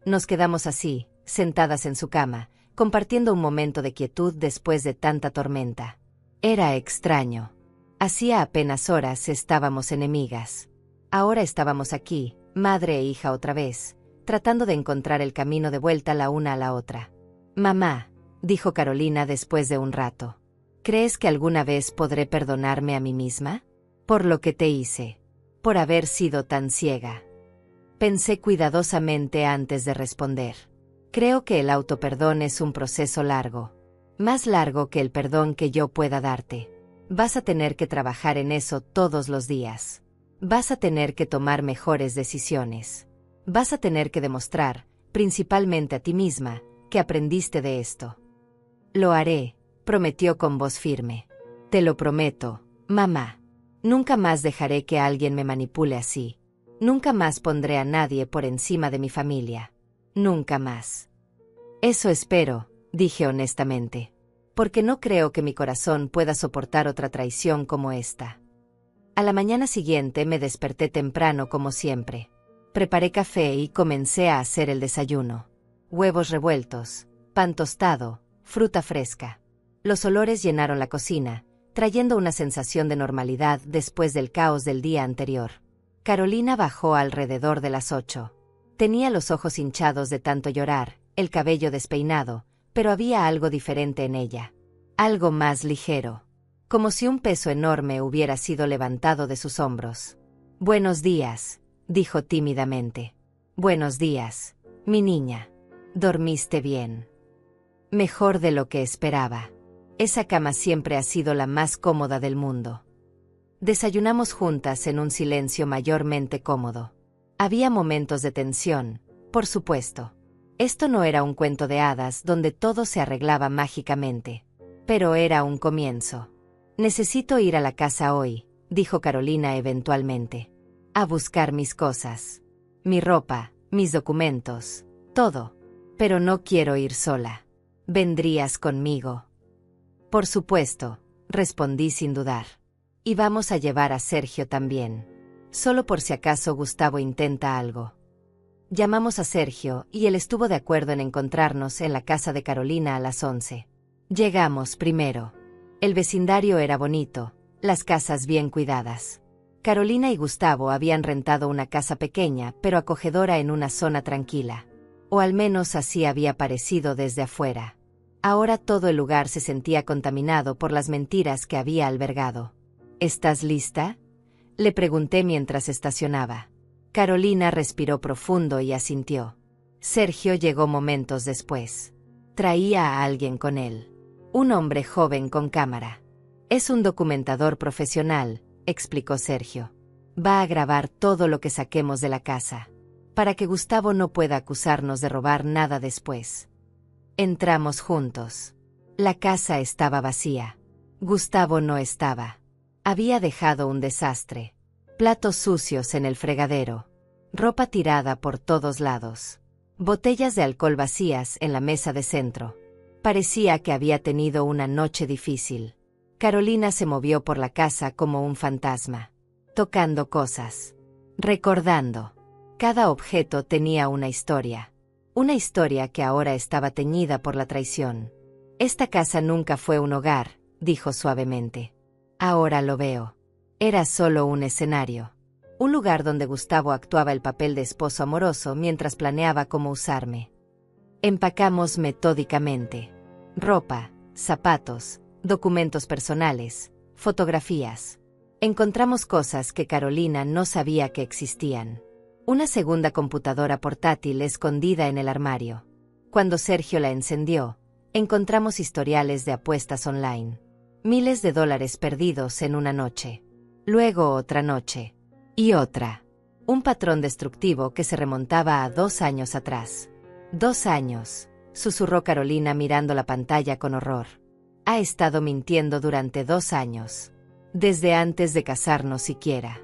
Nos quedamos así, sentadas en su cama, compartiendo un momento de quietud después de tanta tormenta. Era extraño. Hacía apenas horas estábamos enemigas. Ahora estábamos aquí, madre e hija otra vez, tratando de encontrar el camino de vuelta la una a la otra. Mamá, dijo Carolina después de un rato, ¿crees que alguna vez podré perdonarme a mí misma? Por lo que te hice. Por haber sido tan ciega. Pensé cuidadosamente antes de responder. Creo que el autoperdón es un proceso largo. Más largo que el perdón que yo pueda darte. Vas a tener que trabajar en eso todos los días. Vas a tener que tomar mejores decisiones. Vas a tener que demostrar, principalmente a ti misma, que aprendiste de esto. Lo haré, prometió con voz firme. Te lo prometo, mamá. Nunca más dejaré que alguien me manipule así. Nunca más pondré a nadie por encima de mi familia. Nunca más. Eso espero, dije honestamente. Porque no creo que mi corazón pueda soportar otra traición como esta. A la mañana siguiente me desperté temprano como siempre. Preparé café y comencé a hacer el desayuno. Huevos revueltos, pan tostado, fruta fresca. Los olores llenaron la cocina, trayendo una sensación de normalidad después del caos del día anterior. Carolina bajó alrededor de las 8. Tenía los ojos hinchados de tanto llorar, el cabello despeinado, pero había algo diferente en ella. Algo más ligero. Como si un peso enorme hubiera sido levantado de sus hombros. «Buenos días», dijo tímidamente. «Buenos días, mi niña. ¿Dormiste bien?» «Mejor de lo que esperaba. Esa cama siempre ha sido la más cómoda del mundo». Desayunamos juntas en un silencio mayormente cómodo. Había momentos de tensión, por supuesto. Esto no era un cuento de hadas donde todo se arreglaba mágicamente. Pero era un comienzo. «Necesito ir a la casa hoy», dijo Carolina eventualmente. «A buscar mis cosas. Mi ropa, mis documentos, todo. Pero no quiero ir sola. ¿Vendrías conmigo?» «Por supuesto», respondí sin dudar. «Y vamos a llevar a Sergio también. Solo por si acaso Gustavo intenta algo». Llamamos a Sergio y él estuvo de acuerdo en encontrarnos en la casa de Carolina a las 11. Llegamos primero. El vecindario era bonito, las casas bien cuidadas. Carolina y Gustavo habían rentado una casa pequeña pero acogedora en una zona tranquila. O al menos así había parecido desde afuera. Ahora todo el lugar se sentía contaminado por las mentiras que había albergado. «¿Estás lista?», le pregunté mientras estacionaba. Carolina respiró profundo y asintió. Sergio llegó momentos después. Traía a alguien con él. Un hombre joven con cámara. «Es un documentador profesional», explicó Sergio. «Va a grabar todo lo que saquemos de la casa, para que Gustavo no pueda acusarnos de robar nada después». Entramos juntos. La casa estaba vacía. Gustavo no estaba. Había dejado un desastre. Platos sucios en el fregadero. Ropa tirada por todos lados. Botellas de alcohol vacías en la mesa de centro. Parecía que había tenido una noche difícil. Carolina se movió por la casa como un fantasma. Tocando cosas. Recordando. Cada objeto tenía una historia. Una historia que ahora estaba teñida por la traición. «Esta casa nunca fue un hogar», dijo suavemente. «Ahora lo veo. Era solo un escenario. Un lugar donde Gustavo actuaba el papel de esposo amoroso mientras planeaba cómo usarme». Empacamos metódicamente. Ropa, zapatos, documentos personales, fotografías. Encontramos cosas que Carolina no sabía que existían. Una segunda computadora portátil escondida en el armario. Cuando Sergio la encendió, encontramos historiales de apuestas online. Miles de dólares perdidos en una noche. Luego otra noche. Y otra. Un patrón destructivo que se remontaba a 2 años atrás. 2 años, susurró Carolina mirando la pantalla con horror. Ha estado mintiendo durante 2 años. Desde antes de casarnos siquiera.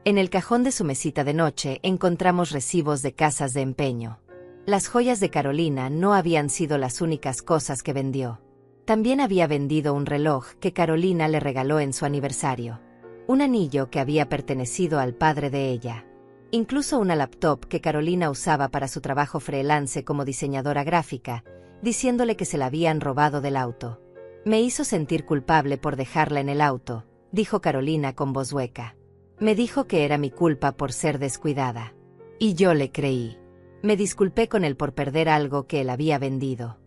En el cajón de su mesita de noche encontramos recibos de casas de empeño. Las joyas de Carolina no habían sido las únicas cosas que vendió. También había vendido un reloj que Carolina le regaló en su aniversario. Un anillo que había pertenecido al padre de ella. Incluso una laptop que Carolina usaba para su trabajo freelance como diseñadora gráfica, diciéndole que se la habían robado del auto. «Me hizo sentir culpable por dejarla en el auto», dijo Carolina con voz hueca. «Me dijo que era mi culpa por ser descuidada. Y yo le creí. Me disculpé con él por perder algo que él había vendido».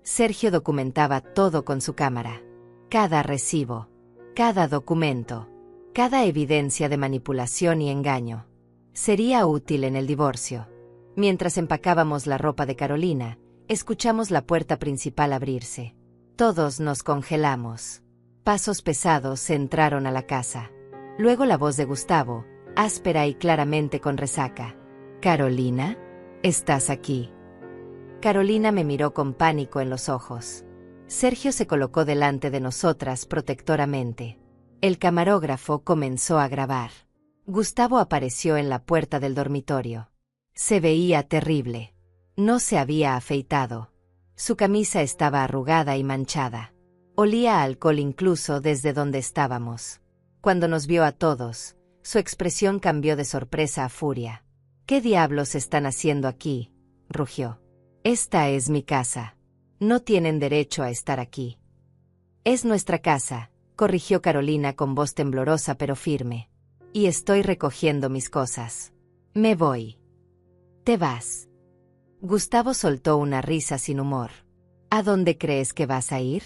Sergio documentaba todo con su cámara. Cada recibo. Cada documento. Cada evidencia de manipulación y engaño. Sería útil en el divorcio. Mientras empacábamos la ropa de Carolina, escuchamos la puerta principal abrirse. Todos nos congelamos. Pasos pesados entraron a la casa. Luego la voz de Gustavo, áspera y claramente con resaca. «Carolina, ¿estás aquí?» Carolina me miró con pánico en los ojos. Sergio se colocó delante de nosotras protectoramente. El camarógrafo comenzó a grabar. Gustavo apareció en la puerta del dormitorio. Se veía terrible. No se había afeitado. Su camisa estaba arrugada y manchada. Olía a alcohol incluso desde donde estábamos. Cuando nos vio a todos, su expresión cambió de sorpresa a furia. ¿Qué diablos están haciendo aquí?, rugió. Esta es mi casa. No tienen derecho a estar aquí. Es nuestra casa, corrigió Carolina con voz temblorosa pero firme. Y estoy recogiendo mis cosas. Me voy. ¿Te vas? Gustavo soltó una risa sin humor. ¿A dónde crees que vas a ir?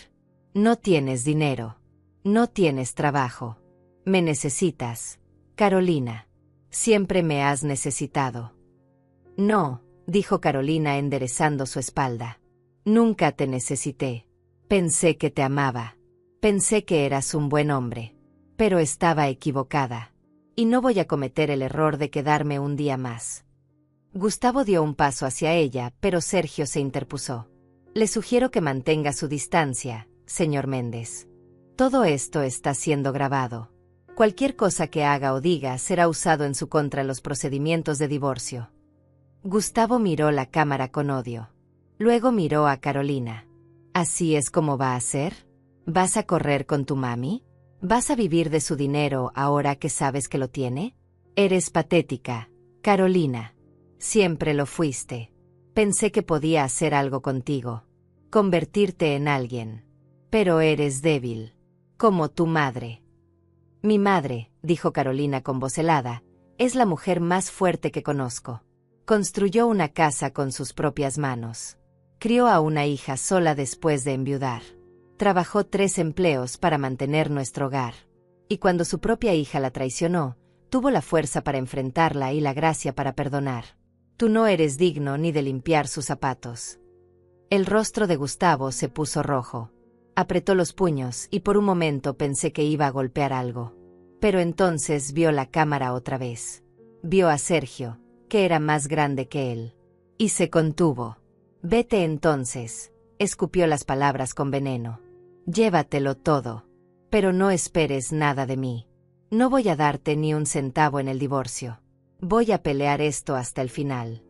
No tienes dinero. No tienes trabajo. Me necesitas, Carolina. Siempre me has necesitado. No, dijo Carolina enderezando su espalda. Nunca te necesité. Pensé que te amaba. Pensé que eras un buen hombre. Pero estaba equivocada. Y no voy a cometer el error de quedarme un día más. Gustavo dio un paso hacia ella, pero Sergio se interpuso. Le sugiero que mantenga su distancia, señor Méndez. Todo esto está siendo grabado. Cualquier cosa que haga o diga será usado en su contra en los procedimientos de divorcio. Gustavo miró la cámara con odio. Luego miró a Carolina. ¿Así es como va a ser? ¿Vas a correr con tu mami? ¿Vas a vivir de su dinero ahora que sabes que lo tiene? Eres patética, Carolina. Siempre lo fuiste. Pensé que podía hacer algo contigo. Convertirte en alguien. Pero eres débil. Como tu madre. Mi madre, dijo Carolina con voz helada, es la mujer más fuerte que conozco. Construyó una casa con sus propias manos. Crió a una hija sola después de enviudar. Trabajó 3 empleos para mantener nuestro hogar. Y cuando su propia hija la traicionó, tuvo la fuerza para enfrentarla y la gracia para perdonar. Tú no eres digno ni de limpiar sus zapatos. El rostro de Gustavo se puso rojo. Apretó los puños y por un momento pensé que iba a golpear algo. Pero entonces vio la cámara otra vez. Vio a Sergio, que era más grande que él. Y se contuvo. Vete entonces, escupió las palabras con veneno. Llévatelo todo. Pero no esperes nada de mí. No voy a darte ni un centavo en el divorcio. Voy a pelear esto hasta el final.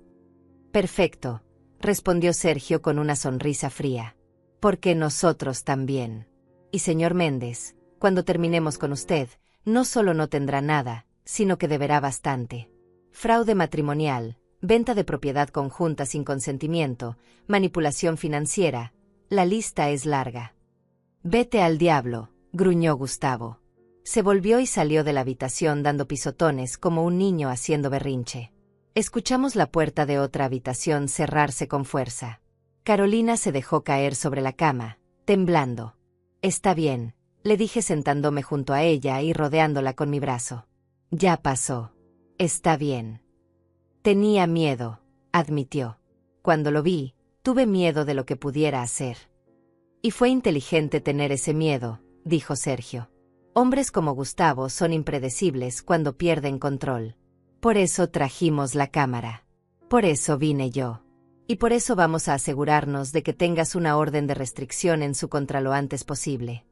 Perfecto, respondió Sergio con una sonrisa fría. Porque nosotros también. Y señor Méndez, cuando terminemos con usted, no solo no tendrá nada, sino que deberá bastante. Fraude matrimonial, venta de propiedad conjunta sin consentimiento, manipulación financiera, la lista es larga. Vete al diablo, gruñó Gustavo. Se volvió y salió de la habitación dando pisotones como un niño haciendo berrinche. Escuchamos la puerta de otra habitación cerrarse con fuerza. Carolina se dejó caer sobre la cama, temblando. Está bien, le dije sentándome junto a ella y rodeándola con mi brazo. Ya pasó. Está bien. Tenía miedo, admitió. Cuando lo vi, tuve miedo de lo que pudiera hacer. Y fue inteligente tener ese miedo, dijo Sergio. Hombres como Gustavo son impredecibles cuando pierden control. Por eso trajimos la cámara. Por eso vine yo. Y por eso vamos a asegurarnos de que tengas una orden de restricción en su contra lo antes posible.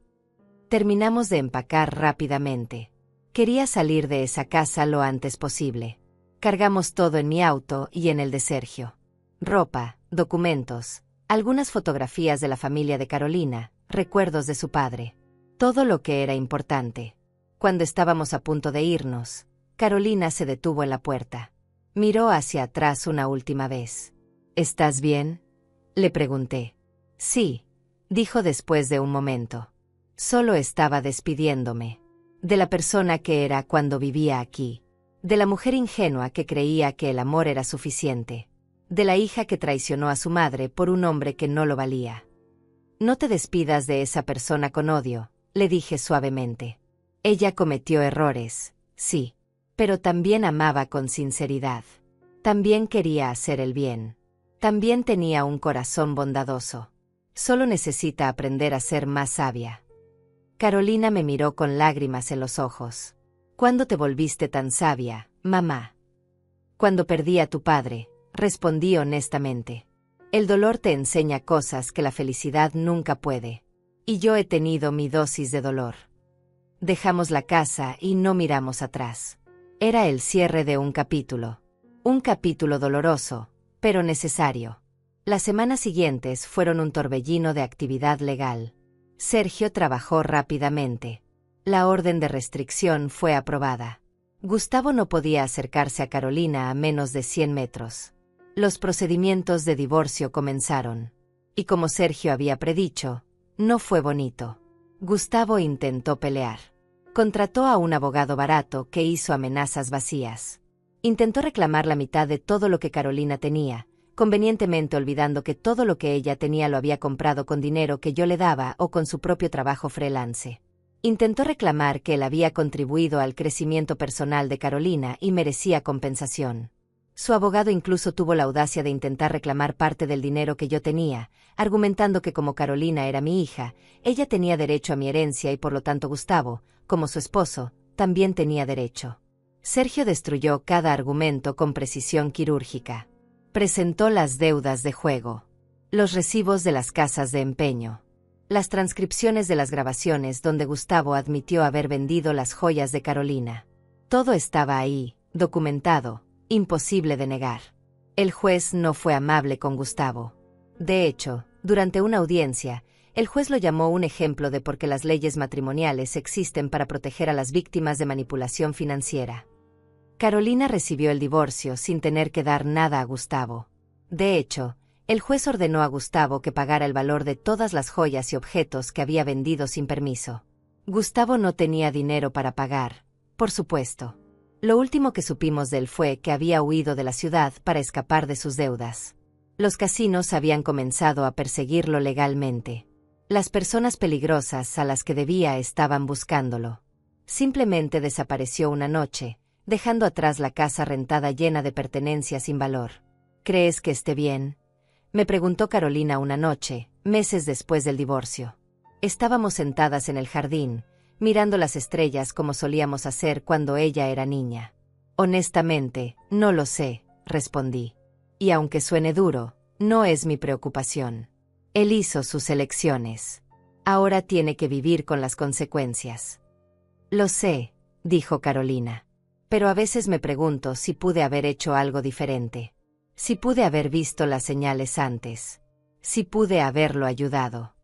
Terminamos de empacar rápidamente. Quería salir de esa casa lo antes posible. Cargamos todo en mi auto y en el de Sergio. Ropa, documentos, algunas fotografías de la familia de Carolina, recuerdos de su padre. Todo lo que era importante. Cuando estábamos a punto de irnos, Carolina se detuvo en la puerta. Miró hacia atrás una última vez. ¿Estás bien?, le pregunté. Sí, dijo después de un momento. Solo estaba despidiéndome. De la persona que era cuando vivía aquí. De la mujer ingenua que creía que el amor era suficiente. De la hija que traicionó a su madre por un hombre que no lo valía. No te despidas de esa persona con odio, le dije suavemente. Ella cometió errores, sí. Pero también amaba con sinceridad. También quería hacer el bien. También tenía un corazón bondadoso. Solo necesita aprender a ser más sabia. Carolina me miró con lágrimas en los ojos. ¿Cuándo te volviste tan sabia, mamá? Cuando perdí a tu padre, respondí honestamente. El dolor te enseña cosas que la felicidad nunca puede. Y yo he tenido mi dosis de dolor. Dejamos la casa y no miramos atrás. Era el cierre de un capítulo. Un capítulo doloroso, pero necesario. Las semanas siguientes fueron un torbellino de actividad legal. Sergio trabajó rápidamente. La orden de restricción fue aprobada. Gustavo no podía acercarse a Carolina a menos de 100 metros. Los procedimientos de divorcio comenzaron. Y como Sergio había predicho, no fue bonito. Gustavo intentó pelear. Contrató a un abogado barato que hizo amenazas vacías. Intentó reclamar la mitad de todo lo que Carolina tenía, convenientemente olvidando que todo lo que ella tenía lo había comprado con dinero que yo le daba o con su propio trabajo freelance. Intentó reclamar que él había contribuido al crecimiento personal de Carolina y merecía compensación. Su abogado incluso tuvo la audacia de intentar reclamar parte del dinero que yo tenía, argumentando que como Carolina era mi hija, ella tenía derecho a mi herencia y por lo tanto Gustavo, como su esposo, también tenía derecho. Sergio destruyó cada argumento con precisión quirúrgica. Presentó las deudas de juego, los recibos de las casas de empeño, las transcripciones de las grabaciones donde Gustavo admitió haber vendido las joyas de Carolina. Todo estaba ahí, documentado, imposible de negar. El juez no fue amable con Gustavo. De hecho, durante una audiencia, el juez lo llamó un ejemplo de por qué las leyes matrimoniales existen para proteger a las víctimas de manipulación financiera. Carolina recibió el divorcio sin tener que dar nada a Gustavo. De hecho, el juez ordenó a Gustavo que pagara el valor de todas las joyas y objetos que había vendido sin permiso. Gustavo no tenía dinero para pagar, por supuesto. Lo último que supimos de él fue que había huido de la ciudad para escapar de sus deudas. Los casinos habían comenzado a perseguirlo legalmente. Las personas peligrosas a las que debía estaban buscándolo. Simplemente desapareció una noche, dejando atrás la casa rentada llena de pertenencias sin valor. ¿Crees que esté bien?, me preguntó Carolina una noche, meses después del divorcio. Estábamos sentadas en el jardín, mirando las estrellas como solíamos hacer cuando ella era niña. Honestamente, no lo sé, respondí. Y aunque suene duro, no es mi preocupación. Él hizo sus elecciones. Ahora tiene que vivir con las consecuencias. Lo sé, dijo Carolina. Pero a veces me pregunto si pude haber hecho algo diferente. Si pude haber visto las señales antes. Si pude haberlo ayudado.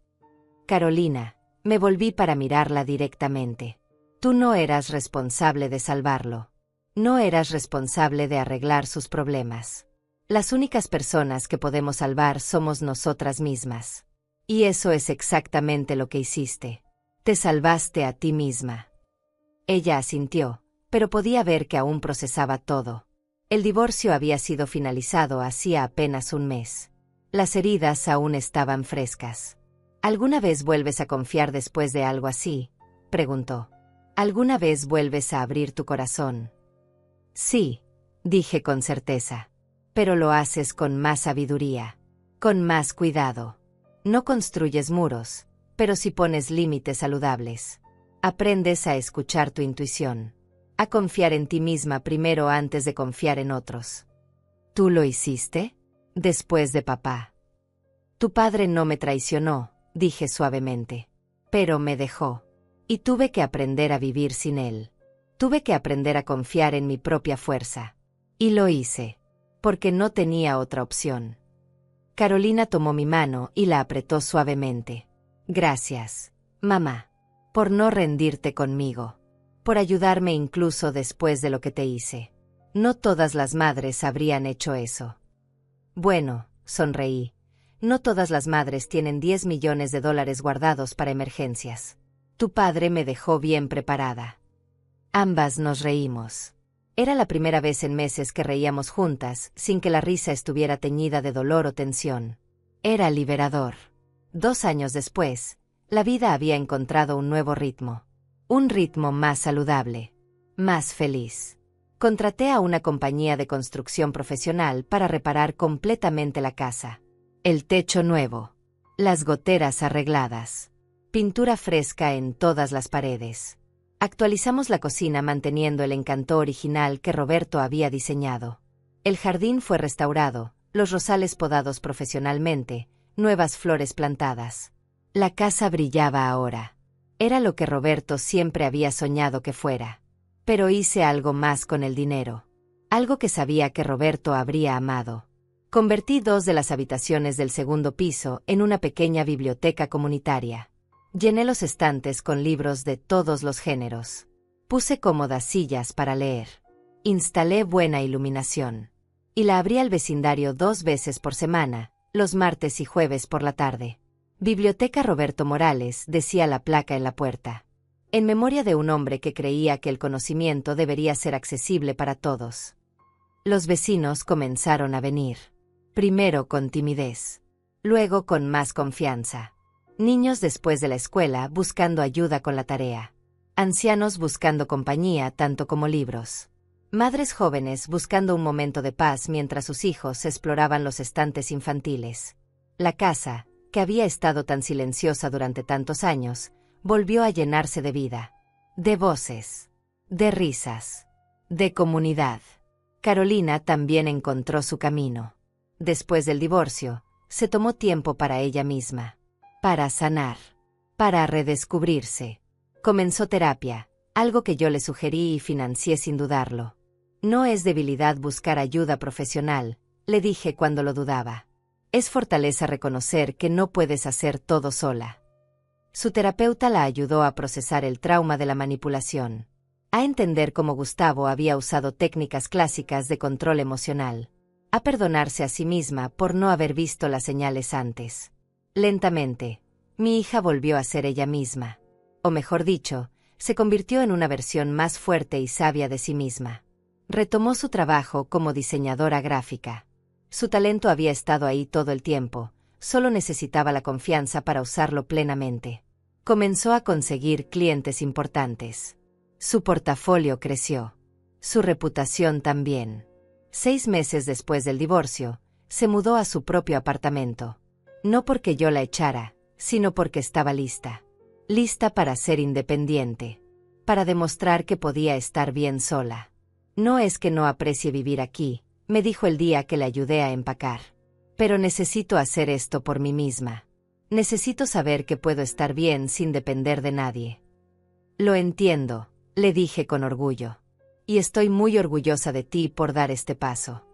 Carolina, me volví para mirarla directamente. Tú no eras responsable de salvarlo. No eras responsable de arreglar sus problemas. Las únicas personas que podemos salvar somos nosotras mismas. Y eso es exactamente lo que hiciste. Te salvaste a ti misma. Ella asintió, pero podía ver que aún procesaba todo. El divorcio había sido finalizado hacía apenas un mes. Las heridas aún estaban frescas. ¿Alguna vez vuelves a confiar después de algo así?, preguntó. ¿Alguna vez vuelves a abrir tu corazón? Sí, dije con certeza. Pero lo haces con más sabiduría, con más cuidado. No construyes muros, pero sí pones límites saludables. Aprendes a escuchar tu intuición. A confiar en ti misma primero antes de confiar en otros. ¿Tú lo hiciste? Después de papá. Tu padre no me traicionó, dije suavemente. Pero me dejó. Y tuve que aprender a vivir sin él. Tuve que aprender a confiar en mi propia fuerza. Y lo hice. Porque no tenía otra opción. Carolina tomó mi mano y la apretó suavemente. Gracias, mamá. Por no rendirte conmigo. Por ayudarme incluso después de lo que te hice. No todas las madres habrían hecho eso. Bueno, sonreí. No todas las madres tienen 10 millones de dólares guardados para emergencias. Tu padre me dejó bien preparada. Ambas nos reímos. Era la primera vez en meses que reíamos juntas, sin que la risa estuviera teñida de dolor o tensión. Era liberador. 2 años después, la vida había encontrado un nuevo ritmo. Un ritmo más saludable, más feliz. Contraté a una compañía de construcción profesional para reparar completamente la casa. El techo nuevo, las goteras arregladas, pintura fresca en todas las paredes. Actualizamos la cocina manteniendo el encanto original que Roberto había diseñado. El jardín fue restaurado, los rosales podados profesionalmente, nuevas flores plantadas. La casa brillaba ahora. Era lo que Roberto siempre había soñado que fuera. Pero hice algo más con el dinero. Algo que sabía que Roberto habría amado. Convertí 2 de las habitaciones del segundo piso en una pequeña biblioteca comunitaria. Llené los estantes con libros de todos los géneros. Puse cómodas sillas para leer. Instalé buena iluminación. Y la abrí al vecindario 2 veces por semana, los martes y jueves por la tarde. Biblioteca Roberto Morales, decía la placa en la puerta. En memoria de un hombre que creía que el conocimiento debería ser accesible para todos. Los vecinos comenzaron a venir. Primero con timidez. Luego con más confianza. Niños después de la escuela buscando ayuda con la tarea. Ancianos buscando compañía tanto como libros. Madres jóvenes buscando un momento de paz mientras sus hijos exploraban los estantes infantiles. La casa, que había estado tan silenciosa durante tantos años, volvió a llenarse de vida. De voces. De risas. De comunidad. Carolina también encontró su camino. Después del divorcio, se tomó tiempo para ella misma. Para sanar. Para redescubrirse. Comenzó terapia, algo que yo le sugerí y financié sin dudarlo. No es debilidad buscar ayuda profesional, le dije cuando lo dudaba. Es fortaleza reconocer que no puedes hacer todo sola. Su terapeuta la ayudó a procesar el trauma de la manipulación. A entender cómo Gustavo había usado técnicas clásicas de control emocional. A perdonarse a sí misma por no haber visto las señales antes. Lentamente, mi hija volvió a ser ella misma. O mejor dicho, se convirtió en una versión más fuerte y sabia de sí misma. Retomó su trabajo como diseñadora gráfica. Su talento había estado ahí todo el tiempo, solo necesitaba la confianza para usarlo plenamente. Comenzó a conseguir clientes importantes. Su portafolio creció. Su reputación también. 6 meses después del divorcio, se mudó a su propio apartamento. No porque yo la echara, sino porque estaba lista. Lista para ser independiente. Para demostrar que podía estar bien sola. No es que no aprecie vivir aquí, me dijo el día que le ayudé a empacar. Pero necesito hacer esto por mí misma. Necesito saber que puedo estar bien sin depender de nadie. Lo entiendo, le dije con orgullo. Y estoy muy orgullosa de ti por dar este paso.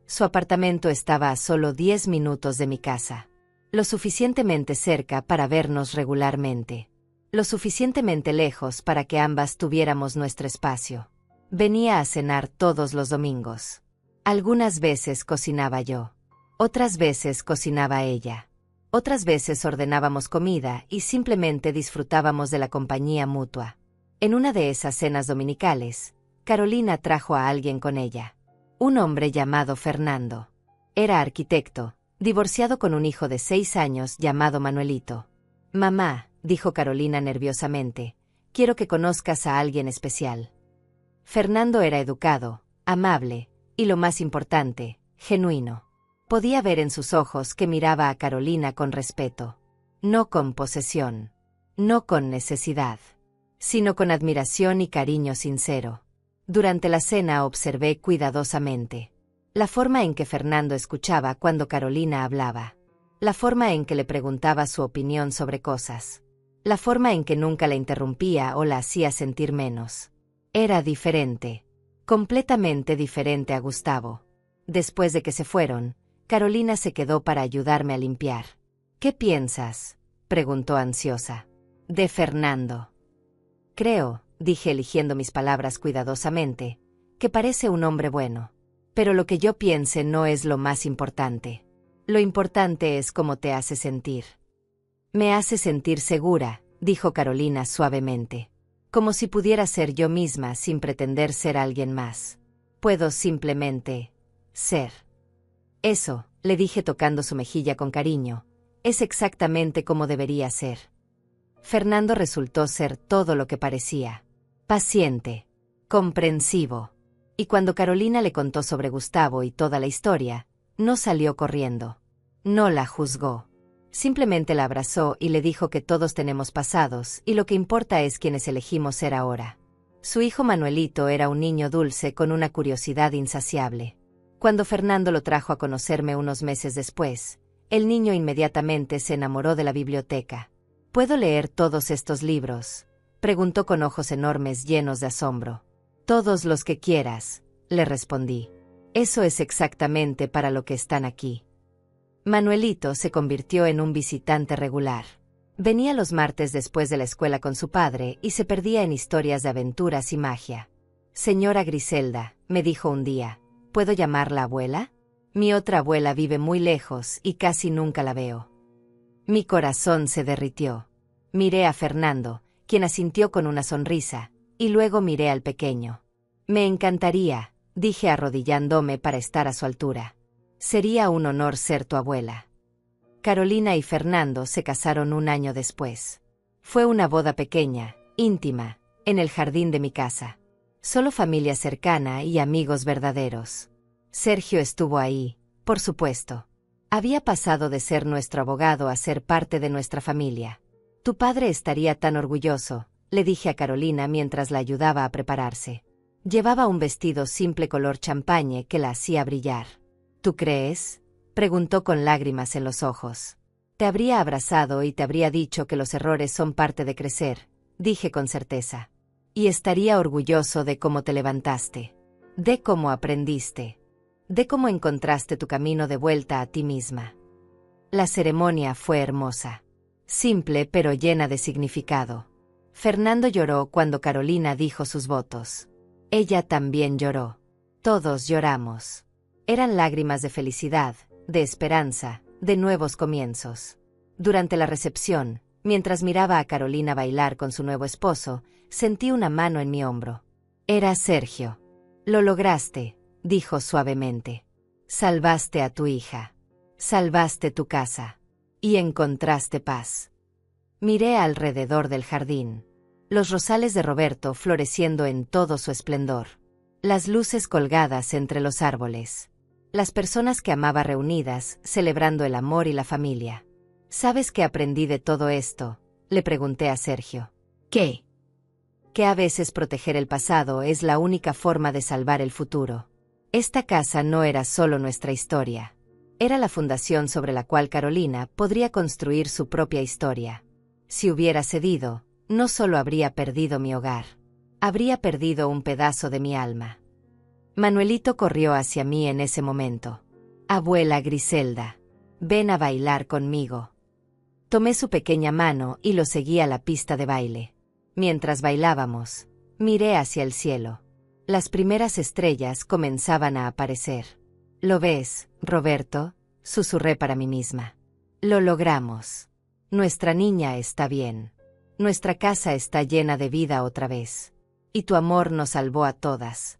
Su apartamento estaba a solo 10 minutos de mi casa. Lo suficientemente cerca para vernos regularmente. Lo suficientemente lejos para que ambas tuviéramos nuestro espacio. Venía a cenar todos los domingos. Algunas veces cocinaba yo. Otras veces cocinaba ella. Otras veces ordenábamos comida y simplemente disfrutábamos de la compañía mutua. En una de esas cenas dominicales, Carolina trajo a alguien con ella. Un hombre llamado Fernando. Era arquitecto, divorciado con un hijo de 6 años llamado Manuelito. Mamá, dijo Carolina nerviosamente, quiero que conozcas a alguien especial. Fernando era educado, amable, y lo más importante, genuino. Podía ver en sus ojos que miraba a Carolina con respeto. No con posesión. No con necesidad. Sino con admiración y cariño sincero. Durante la cena observé cuidadosamente la forma en que Fernando escuchaba cuando Carolina hablaba. La forma en que le preguntaba su opinión sobre cosas. La forma en que nunca la interrumpía o la hacía sentir menos. Era diferente. Completamente diferente a Gustavo. Después de que se fueron, Carolina se quedó para ayudarme a limpiar. ¿Qué piensas?, preguntó ansiosa. De Fernando. Creo, dije eligiendo mis palabras cuidadosamente, que parece un hombre bueno. Pero lo que yo piense no es lo más importante. Lo importante es cómo te hace sentir. Me hace sentir segura, dijo Carolina suavemente. Como si pudiera ser yo misma sin pretender ser alguien más. Puedo simplemente ser. Eso, le dije tocando su mejilla con cariño, es exactamente como debería ser. Fernando resultó ser todo lo que parecía. Paciente. Comprensivo. Y cuando Carolina le contó sobre Gustavo y toda la historia, no salió corriendo. No la juzgó. Simplemente la abrazó y le dijo que todos tenemos pasados y lo que importa es quienes elegimos ser ahora. Su hijo Manuelito era un niño dulce con una curiosidad insaciable. Cuando Fernando lo trajo a conocerme unos meses después, el niño inmediatamente se enamoró de la biblioteca. ¿Puedo leer todos estos libros?, preguntó con ojos enormes llenos de asombro. Todos los que quieras, le respondí. Eso es exactamente para lo que están aquí. Manuelito se convirtió en un visitante regular. Venía los martes después de la escuela con su padre y se perdía en historias de aventuras y magia. Señora Griselda, me dijo un día, ¿puedo llamarla abuela? Mi otra abuela vive muy lejos y casi nunca la veo. Mi corazón se derritió. Miré a Fernando, quien asintió con una sonrisa, y luego miré al pequeño. Me encantaría, dije arrodillándome para estar a su altura. Sería un honor ser tu abuela. Carolina y Fernando se casaron un año después. Fue una boda pequeña, íntima, en el jardín de mi casa. Solo familia cercana y amigos verdaderos. Sergio estuvo ahí, por supuesto. Había pasado de ser nuestro abogado a ser parte de nuestra familia. Tu padre estaría tan orgulloso, le dije a Carolina mientras la ayudaba a prepararse. Llevaba un vestido simple color champañe que la hacía brillar. ¿Tú crees?, preguntó con lágrimas en los ojos. Te habría abrazado y te habría dicho que los errores son parte de crecer, dije con certeza. Y estaría orgulloso de cómo te levantaste, de cómo aprendiste, de cómo encontraste tu camino de vuelta a ti misma. La ceremonia fue hermosa, simple pero llena de significado. Fernando lloró cuando Carolina dijo sus votos. Ella también lloró. Todos lloramos. Eran lágrimas de felicidad, de esperanza, de nuevos comienzos. Durante la recepción, mientras miraba a Carolina bailar con su nuevo esposo, sentí una mano en mi hombro. Era Sergio. Lo lograste, dijo suavemente. Salvaste a tu hija. Salvaste tu casa. Y encontraste paz. Miré alrededor del jardín. Los rosales de Roberto floreciendo en todo su esplendor. Las luces colgadas entre los árboles. Las personas que amaba reunidas, celebrando el amor y la familia. ¿Sabes qué aprendí de todo esto?, le pregunté a Sergio. ¿Qué? Que a veces proteger el pasado es la única forma de salvar el futuro. Esta casa no era solo nuestra historia. Era la fundación sobre la cual Carolina podría construir su propia historia. Si hubiera cedido, no solo habría perdido mi hogar. Habría perdido un pedazo de mi alma. Manuelito corrió hacia mí en ese momento. Abuela Griselda, ven a bailar conmigo. Tomé su pequeña mano y lo seguí a la pista de baile. Mientras bailábamos, miré hacia el cielo. Las primeras estrellas comenzaban a aparecer. ¿Lo ves, Roberto?, susurré para mí misma. Lo logramos. Nuestra niña está bien. Nuestra casa está llena de vida otra vez. Y tu amor nos salvó a todas.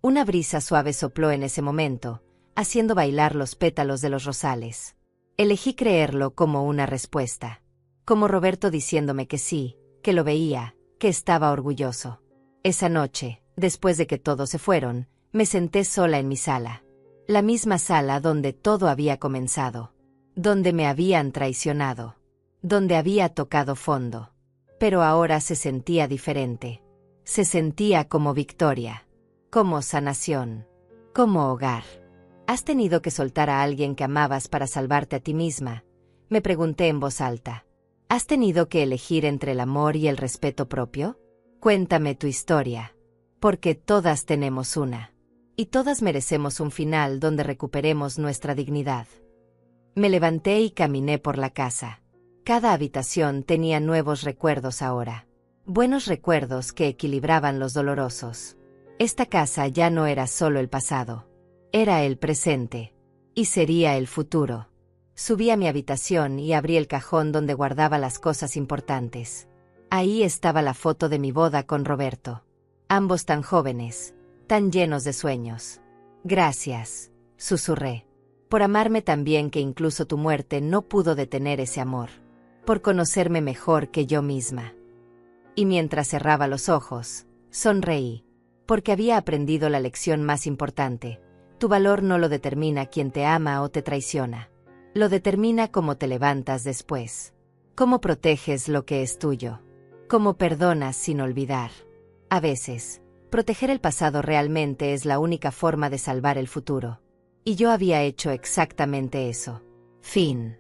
Una brisa suave sopló en ese momento, haciendo bailar los pétalos de los rosales. Elegí creerlo como una respuesta. Como Roberto diciéndome que sí, que lo veía, que estaba orgulloso. Esa noche, después de que todos se fueron, me senté sola en mi sala. La misma sala donde todo había comenzado. Donde me habían traicionado. Donde había tocado fondo. Pero ahora se sentía diferente. Se sentía como victoria. Como sanación. Como hogar. ¿Has tenido que soltar a alguien que amabas para salvarte a ti misma?, me pregunté en voz alta. ¿Has tenido que elegir entre el amor y el respeto propio? Cuéntame tu historia. Porque todas tenemos una. Y todas merecemos un final donde recuperemos nuestra dignidad. Me levanté y caminé por la casa. Cada habitación tenía nuevos recuerdos ahora. Buenos recuerdos que equilibraban los dolorosos. Esta casa ya no era solo el pasado. Era el presente. Y sería el futuro. Subí a mi habitación y abrí el cajón donde guardaba las cosas importantes. Ahí estaba la foto de mi boda con Roberto. Ambos tan jóvenes, tan llenos de sueños. Gracias, susurré. Por amarme tan bien que incluso tu muerte no pudo detener ese amor. Por conocerme mejor que yo misma. Y mientras cerraba los ojos, sonreí. Porque había aprendido la lección más importante. Tu valor no lo determina quien te ama o te traiciona. Lo determina cómo te levantas después. Cómo proteges lo que es tuyo. Cómo perdonas sin olvidar. A veces, proteger el pasado realmente es la única forma de salvar el futuro. Y yo había hecho exactamente eso. Fin.